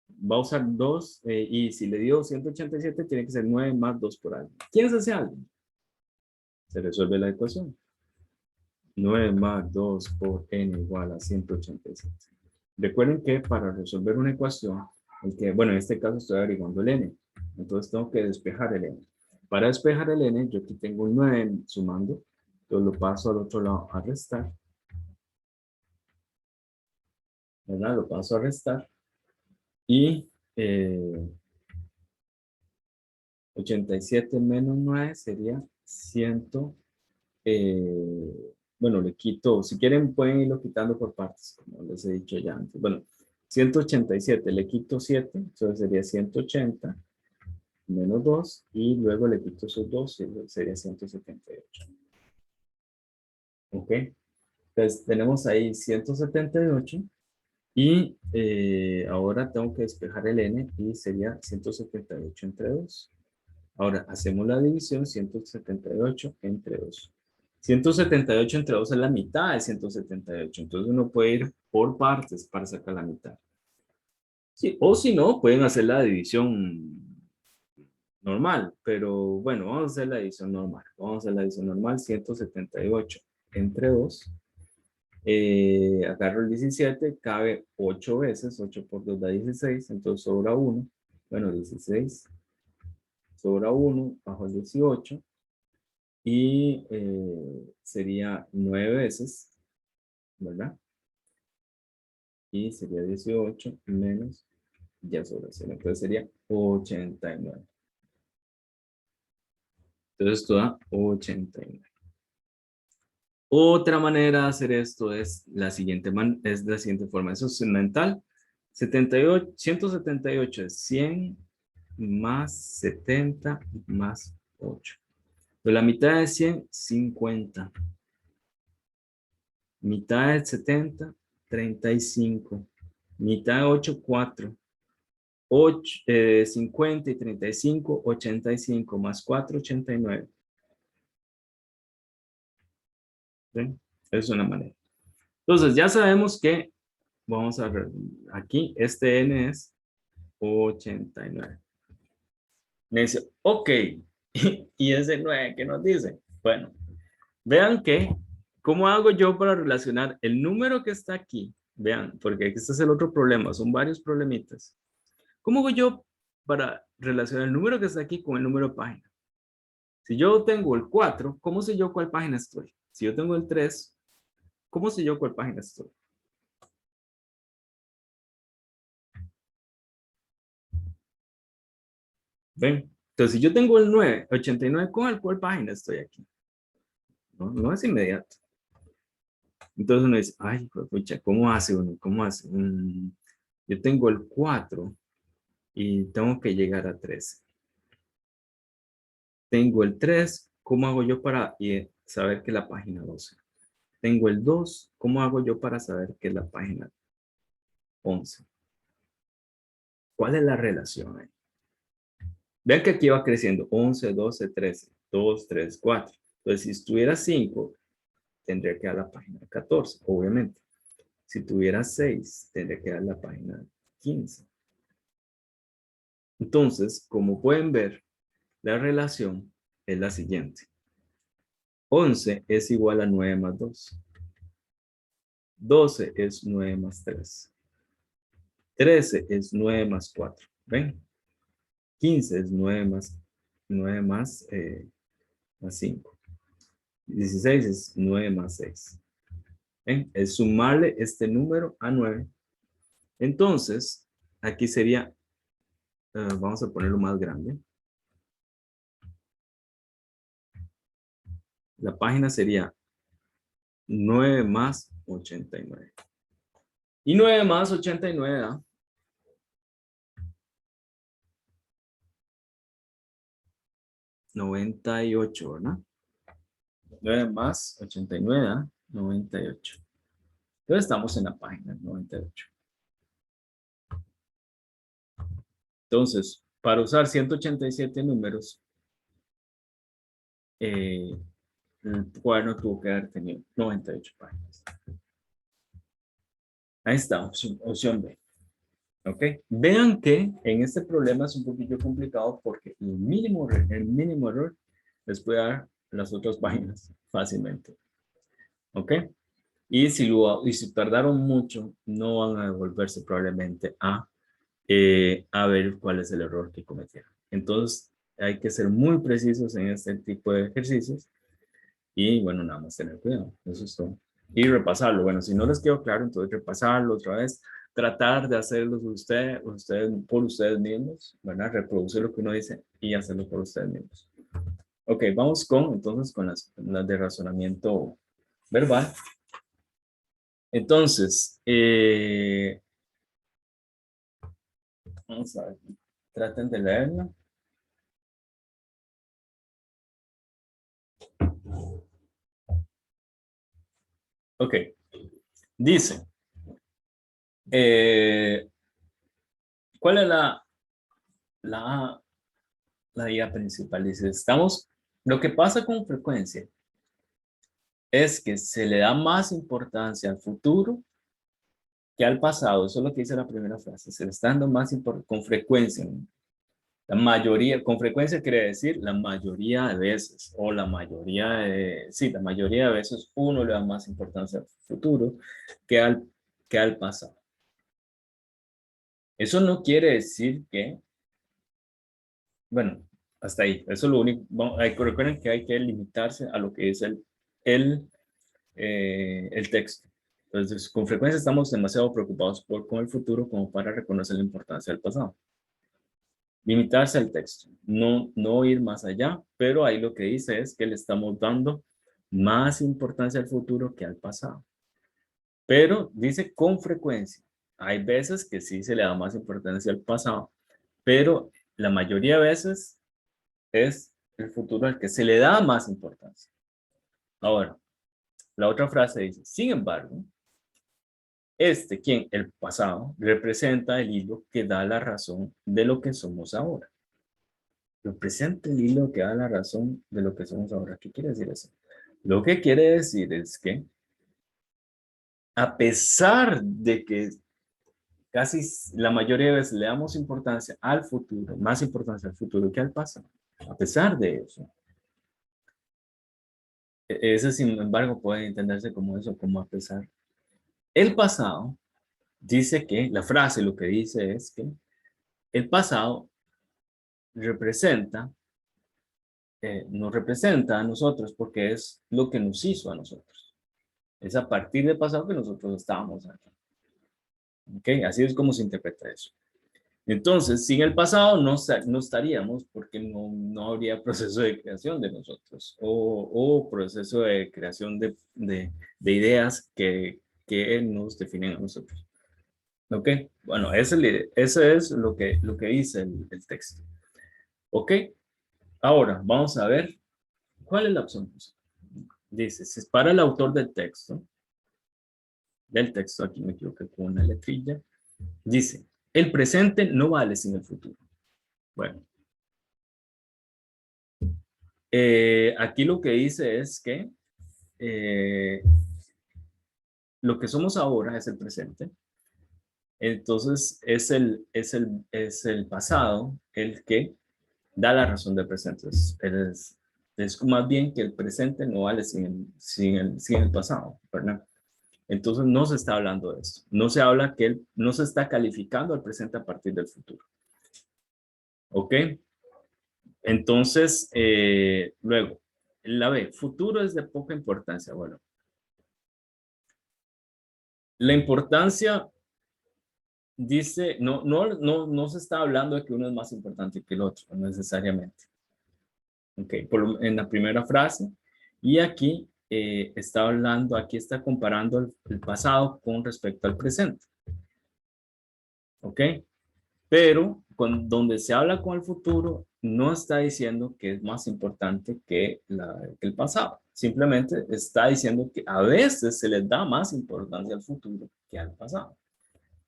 va a usar 2, y si le dio 187, tiene que ser 9 más 2 por alguien. ¿Quién es ese alguien? Se resuelve la ecuación. 9 más 2 por n igual a 187. Recuerden que para resolver una ecuación, bueno, en este caso estoy averiguando el n, entonces tengo que despejar el n. Para despejar el n, yo aquí tengo un 9 sumando, entonces lo paso al otro lado a restar, ¿verdad? Lo paso a restar y 87 menos 9 sería 100. Bueno, le quito, si quieren pueden irlo quitando por partes, como les he dicho ya antes. Bueno, 187, le quito 7, entonces sería 180 menos 2 y luego le quito esos 2, sería 178. ¿Ok? Entonces tenemos ahí 178 y ahora tengo que despejar el n y sería 178 entre 2. Ahora hacemos la división, 178 entre 2. 178 entre 2 es la mitad de 178. Entonces uno puede ir por partes para sacar la mitad. Sí, o si no, pueden hacer la división normal. Pero bueno, vamos a hacer la división normal. Vamos a hacer la división normal, 178 entre 2. Agarro el 17, cabe 8 veces. 8 por 2 da 16, entonces sobra 1. Bueno, 16 sobra 1 bajo el 18. Y sería 9 veces, ¿verdad? Y sería 18 menos, ya sobre 0. Entonces sería 89. Entonces esto da 89. Otra manera de hacer esto es la siguiente, forma. Eso es mental. 178 es 100 más 70 más 8. Entonces la mitad de 100, 50. Mitad de 70, 35. Mitad de 8, 4. 50 y 35, 85 más 4, 89. ¿Sí? Es una manera. Entonces, ya sabemos que, vamos a ver, aquí, este n es 89. Me dice, ok, y ese 9, ¿qué nos dice? Bueno, vean que, ¿cómo hago yo para relacionar el número que está aquí? Vean, porque este es el otro problema, son varios problemitas. ¿Cómo hago yo para relacionar el número que está aquí con el número de página? Si yo tengo el 4, ¿cómo sé yo cuál página estoy? Si yo tengo el 3, ¿cómo sé yo cuál página estoy? ¿Ven? Entonces, si yo tengo el 9, 89, ¿cuál página estoy aquí? No, no es inmediato. Entonces uno dice, ay, pucha, ¿cómo hace uno? ¿Cómo hace? Yo tengo el 4 y tengo que llegar a 13. Tengo el 3, ¿cómo hago yo para saber que es la página 12? Tengo el 2, ¿cómo hago yo para saber que es la página 11? ¿Cuál es la relación ahí? Vean que aquí va creciendo 11, 12, 13, 2, 3, 4. Entonces, si estuviera 5, tendría que dar la página 14, obviamente. Si tuviera 6, tendría que dar la página 15. Entonces, como pueden ver, la relación es la siguiente. 11 es igual a 9 más 2. 12 es 9 más 3. 13 es 9 más 4. ¿Ven? 15 es 9 más 5. 16 es 9 más 6. ¿Ven? Es sumarle este número a 9. Entonces, aquí sería, vamos a ponerlo más grande. La página sería 9 más 89. Y 9 más 89 da 98, ¿verdad? 9 más 89 da 98. Entonces estamos en la página 98. Entonces, para usar 187 números, el cuaderno tuvo que haber tenido 98 páginas. Ahí está, opción B. ¿Ok? Vean que en este problema es un poquillo complicado porque el mínimo error les puede dar las otras páginas fácilmente. ¿Ok? Y si tardaron mucho, no van a devolverse probablemente a ver cuál es el error que cometieron. Entonces, hay que ser muy precisos en este tipo de ejercicios. Y bueno, nada más tener cuidado. Eso es todo. Y repasarlo. Bueno, si no les quedó claro, entonces repasarlo otra vez. Tratar de hacerlo ustedes por ustedes mismos, ¿verdad? Reproducir lo que uno dice y hacerlo por ustedes mismos. Ok, vamos entonces con las de razonamiento verbal. Entonces, vamos a ver. Traten de leerlo. Ok. Dice, ¿cuál es la idea principal? Dice, lo que pasa con frecuencia es que se le da más importancia al futuro que al pasado. Eso es lo que dice la primera frase. Se le está dando más importancia con frecuencia. La mayoría, con frecuencia quiere decir la mayoría de veces, o la mayoría de veces uno le da más importancia al futuro que al pasado. Eso no quiere decir que, bueno, hasta ahí. Eso es lo único. Recuerden que hay que limitarse a lo que es el texto. Entonces, con frecuencia estamos demasiado preocupados con el futuro como para reconocer la importancia del pasado. Limitarse al texto, no ir más allá, pero ahí lo que dice es que le estamos dando más importancia al futuro que al pasado. Pero dice con frecuencia. Hay veces que sí se le da más importancia al pasado, pero la mayoría de veces es el futuro al que se le da más importancia. Ahora, la otra frase dice, sin embargo, el pasado, representa el hilo que da la razón de lo que somos ahora. Representa el hilo que da la razón de lo que somos ahora. ¿Qué quiere decir eso? Lo que quiere decir es que a pesar de que casi la mayoría de veces le damos importancia al futuro, más importancia al futuro que al pasado, a pesar de eso, eso sin embargo puede entenderse como eso, como a pesar. El pasado dice que, la frase lo que dice es que el pasado representa, nos representa a nosotros porque es lo que nos hizo a nosotros. Es a partir del pasado que nosotros estábamos aquí. ¿Ok? Así es como se interpreta eso. Entonces, sin el pasado no estaríamos porque no habría proceso de creación de nosotros o proceso de creación de ideas que nos definen a nosotros. ¿Ok? Bueno, ese es lo que dice el texto. ¿Ok? Ahora, vamos a ver cuál es la opción. Dice, si es para el autor del texto, aquí me equivoqué con una letrilla, dice, el presente no vale sin el futuro. Bueno, aquí lo que dice es que eh, lo que somos ahora es el presente. Entonces es el pasado el que da la razón del presente. Es más bien que el presente no vale sin el pasado, ¿verdad? Entonces no se está hablando de eso. No se habla no se está calificando el presente a partir del futuro. ¿Ok? Entonces, luego, la B, futuro es de poca importancia. Bueno, la importancia dice, no se está hablando de que uno es más importante que el otro, no necesariamente. Ok, en la primera frase. Y aquí está hablando, aquí está comparando el pasado con respecto al presente. Ok, pero donde se habla con el futuro, no está diciendo que es más importante que el pasado. Simplemente está diciendo que a veces se les da más importancia al futuro que al pasado.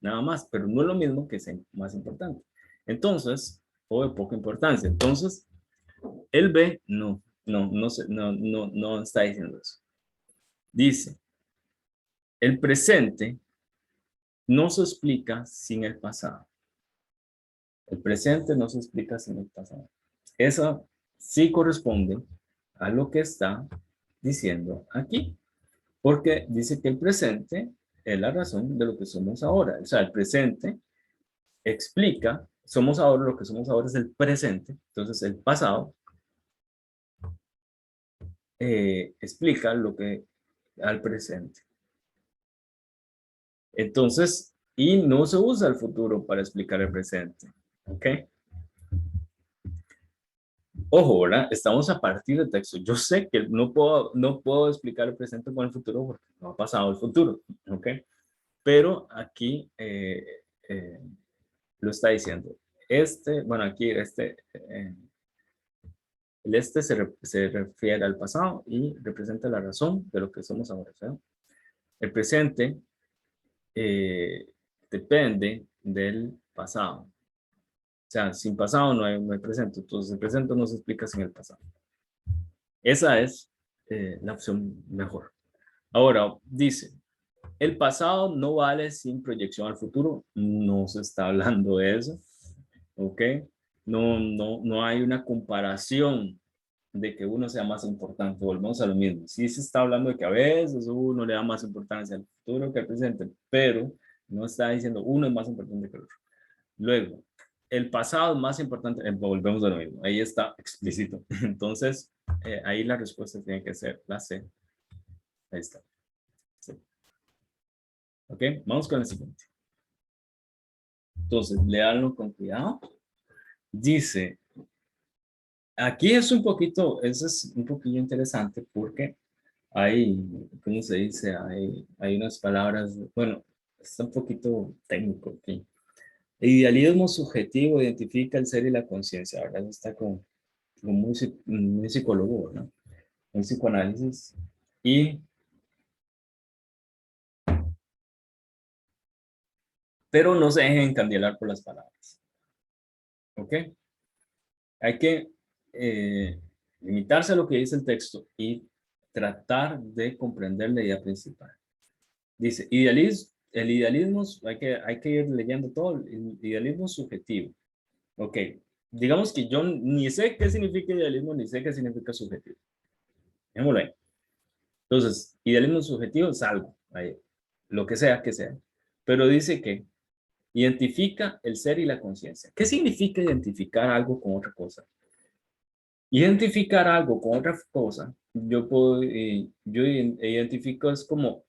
Nada más, pero no es lo mismo que sea más importante. Entonces, o de poca importancia. Entonces, el B no está diciendo eso. Dice, el presente no se explica sin el pasado. El presente no se explica sin el pasado. Eso sí corresponde a lo que está diciendo aquí, porque dice que el presente es la razón de lo que somos ahora. O sea, el presente explica, somos ahora, lo que somos ahora es el presente, entonces el pasado explica lo que al presente. Entonces, y no se usa el futuro para explicar el presente. ¿Ok? Ojo, ¿verdad? Estamos a partir del texto. Yo sé que no puedo explicar el presente con el futuro porque no ha pasado el futuro. ¿Ok? Pero aquí eh, lo está diciendo. Bueno, aquí se refiere al pasado y representa la razón de lo que somos ahora. ¿sí? El presente eh, depende del pasado. O sea, sin pasado no hay presente. Entonces, el presente no se explica sin el pasado. Esa es la opción mejor. Ahora, dice, el pasado no vale sin proyección al futuro. No se está hablando de eso. ¿Ok? No hay una comparación de que uno sea más importante. Volvemos a lo mismo. Sí se está hablando de que a veces uno le da más importancia al futuro que al presente, pero no está diciendo uno es más importante que el otro. Luego, el pasado es más importante, volvemos a lo mismo, ahí está explícito. Entonces, ahí la respuesta tiene que ser la C. Ahí está. Sí. Ok, vamos con el siguiente. Entonces, léanlo con cuidado. Dice, aquí es un poquito, eso es un poquillo interesante porque hay, ¿cómo se dice? Hay unas palabras, bueno, está un poquito técnico aquí. El idealismo subjetivo identifica el ser y la conciencia, ¿verdad? Eso está como muy psicólogo, ¿no? Un psicoanálisis. Y, pero no se dejen encandilar por las palabras, ¿ok? Hay que limitarse a lo que dice el texto y tratar de comprender la idea principal. Dice, el idealismo, hay que ir leyendo todo, el idealismo subjetivo. Ok, digamos que yo ni sé qué significa idealismo, ni sé qué significa subjetivo. Dejémoslo ahí. Entonces, idealismo subjetivo es algo, ahí, lo que sea que sea. Pero dice que identifica el ser y la conciencia. ¿Qué significa identificar algo con otra cosa? Identificar algo con otra cosa, yo identifico es como,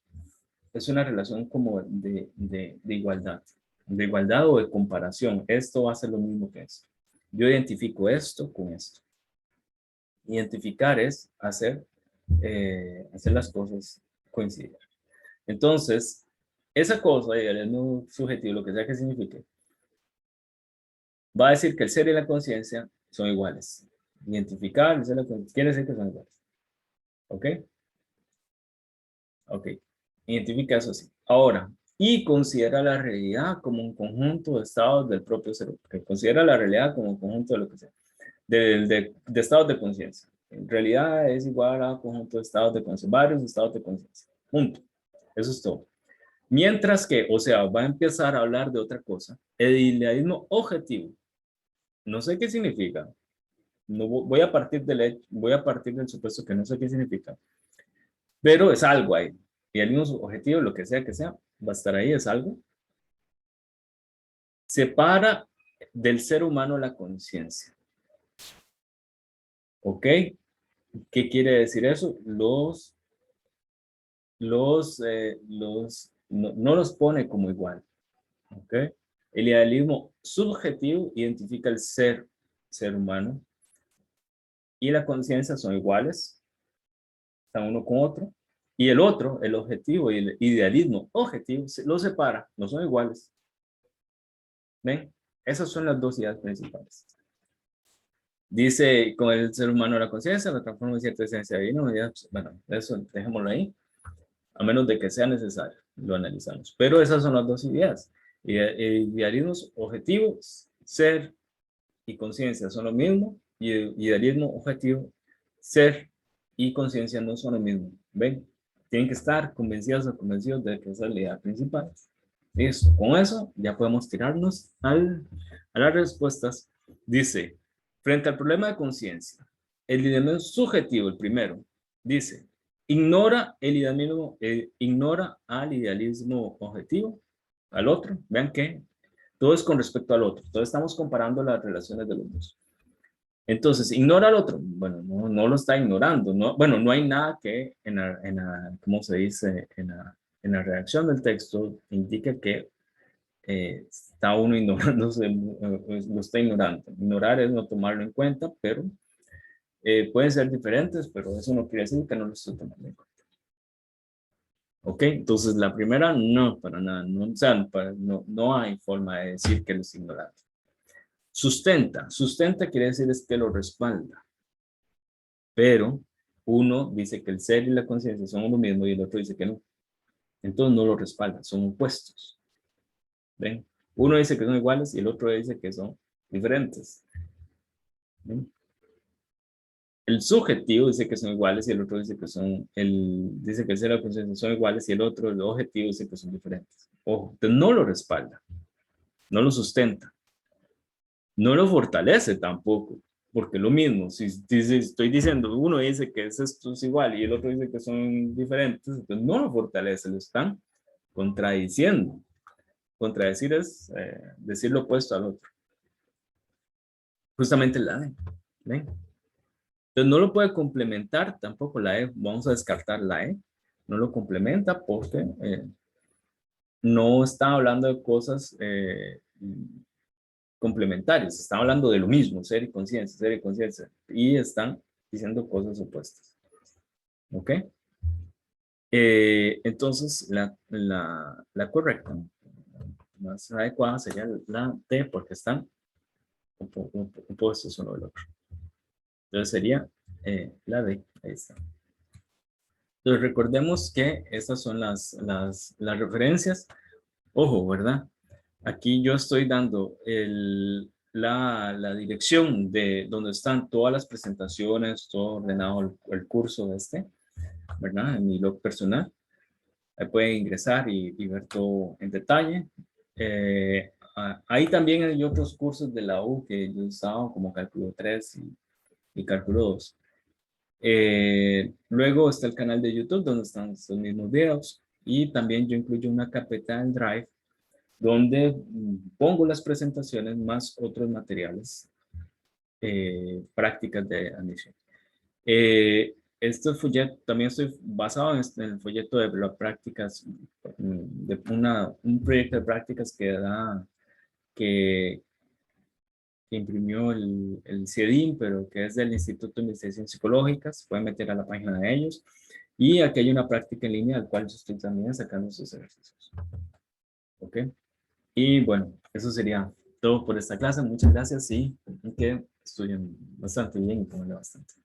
es una relación como de igualdad. de igualdad o de comparación. Esto va a ser lo mismo que esto. Yo identifico esto con esto. Identificar es hacer las cosas coincidir. Entonces, esa cosa, el no subjetivo, lo que sea que signifique, va a decir que el ser y la conciencia son iguales. Identificar, el ser y la conciencia, quiere decir que son iguales. ¿Ok? Ok. Identifica eso así. Ahora, y considera la realidad como un conjunto de estados del propio ser. Que considera la realidad como un conjunto de lo que sea. De estados de conciencia. En realidad es igual a un conjunto de estados de conciencia. Varios estados de conciencia. Punto. Eso es todo. Mientras que, o sea, va a empezar a hablar de otra cosa. El idealismo objetivo. No sé qué significa. No voy a partir del supuesto que no sé qué significa. Pero es algo ahí. Idealismo objetivo, lo que sea, va a estar ahí, es algo. Separa del ser humano la conciencia. ¿Ok? ¿Qué quiere decir eso? No los pone como igual. ¿Ok? El idealismo subjetivo identifica el ser humano, y la conciencia son iguales, están uno con otro, y el otro, el objetivo y el idealismo objetivo, los separa, no son iguales. ¿Ven? Esas son las dos ideas principales. Dice, con el ser humano la conciencia, la transforma en cierta esencia divina. Bueno, eso dejémoslo ahí, a menos de que sea necesario, lo analizamos. Pero esas son las dos ideas. Idealismos objetivos, ser y conciencia son lo mismo, y idealismo objetivo, ser y conciencia no son lo mismo. ¿Ven? Tienen que estar convencidos o convencidos de que esa es la idea principal. Listo, con eso ya podemos tirarnos a las respuestas. Dice, frente al problema de conciencia, el idealismo subjetivo, el primero, dice, ignora al idealismo objetivo, al otro. Vean que todo es con respecto al otro. Entonces estamos comparando las relaciones de los dos. Entonces, ignora al otro. Bueno, no lo está ignorando. No, bueno, no hay nada que ¿cómo se dice? En la redacción del texto indique que está uno ignorándose, lo está ignorando. Ignorar es no tomarlo en cuenta, pero pueden ser diferentes, pero eso no quiere decir que no lo estoy tomando en cuenta. ¿Ok? Entonces, la primera, no, para nada. No, o sea, no hay forma de decir que lo está ignorando. Sustenta quiere decir es que lo respalda, pero uno dice que el ser y la conciencia son lo mismo y el otro dice que no. Entonces no lo respalda, son opuestos. ¿Ven? Uno dice que son iguales y el otro dice que son diferentes. ¿Ven? El subjetivo dice que son iguales y el otro dice que dice que el ser y la conciencia son iguales y el otro, el objetivo, dice que son diferentes. Ojo, entonces no lo respalda, no lo sustenta, no lo fortalece tampoco, porque lo mismo, si estoy diciendo, uno dice que esto es igual y el otro dice que son diferentes, entonces no lo fortalece, lo están contradiciendo. Contradecir es decir lo opuesto al otro. Justamente la E, ¿ven? Entonces no lo puede complementar tampoco la E, vamos a descartar la E, no lo complementa porque no está hablando de cosas complementarias, están hablando de lo mismo, ser y conciencia, y están diciendo cosas opuestas. ¿Ok? Entonces, la correcta, más adecuada sería la D, porque están opuestos uno del otro. Entonces sería la D, ahí está. Entonces recordemos que estas son las referencias. Ojo, ¿verdad? Aquí yo estoy dando la dirección de donde están todas las presentaciones, todo ordenado el curso ¿verdad? En mi blog personal. Ahí pueden ingresar y ver todo en detalle. Ahí también hay otros cursos de la U que yo he usado, como Cálculo 3 y Cálculo 2. Luego está el canal de YouTube, donde están estos mismos videos. Y también yo incluyo una carpeta en Drive, donde pongo las presentaciones más otros materiales, prácticas de admisión. este folleto, también estoy basado en el folleto de las prácticas, de un proyecto de prácticas que, que imprimió el CIEDIN, pero que es del Instituto de Investigaciones Psicológicas. Pueden meter a la página de ellos. Y aquí hay una práctica en línea al cual yo estoy también sacando sus ejercicios. ¿Ok? Y bueno, eso sería todo por esta clase. Muchas gracias y que estudien bastante bien y pónganle bastante.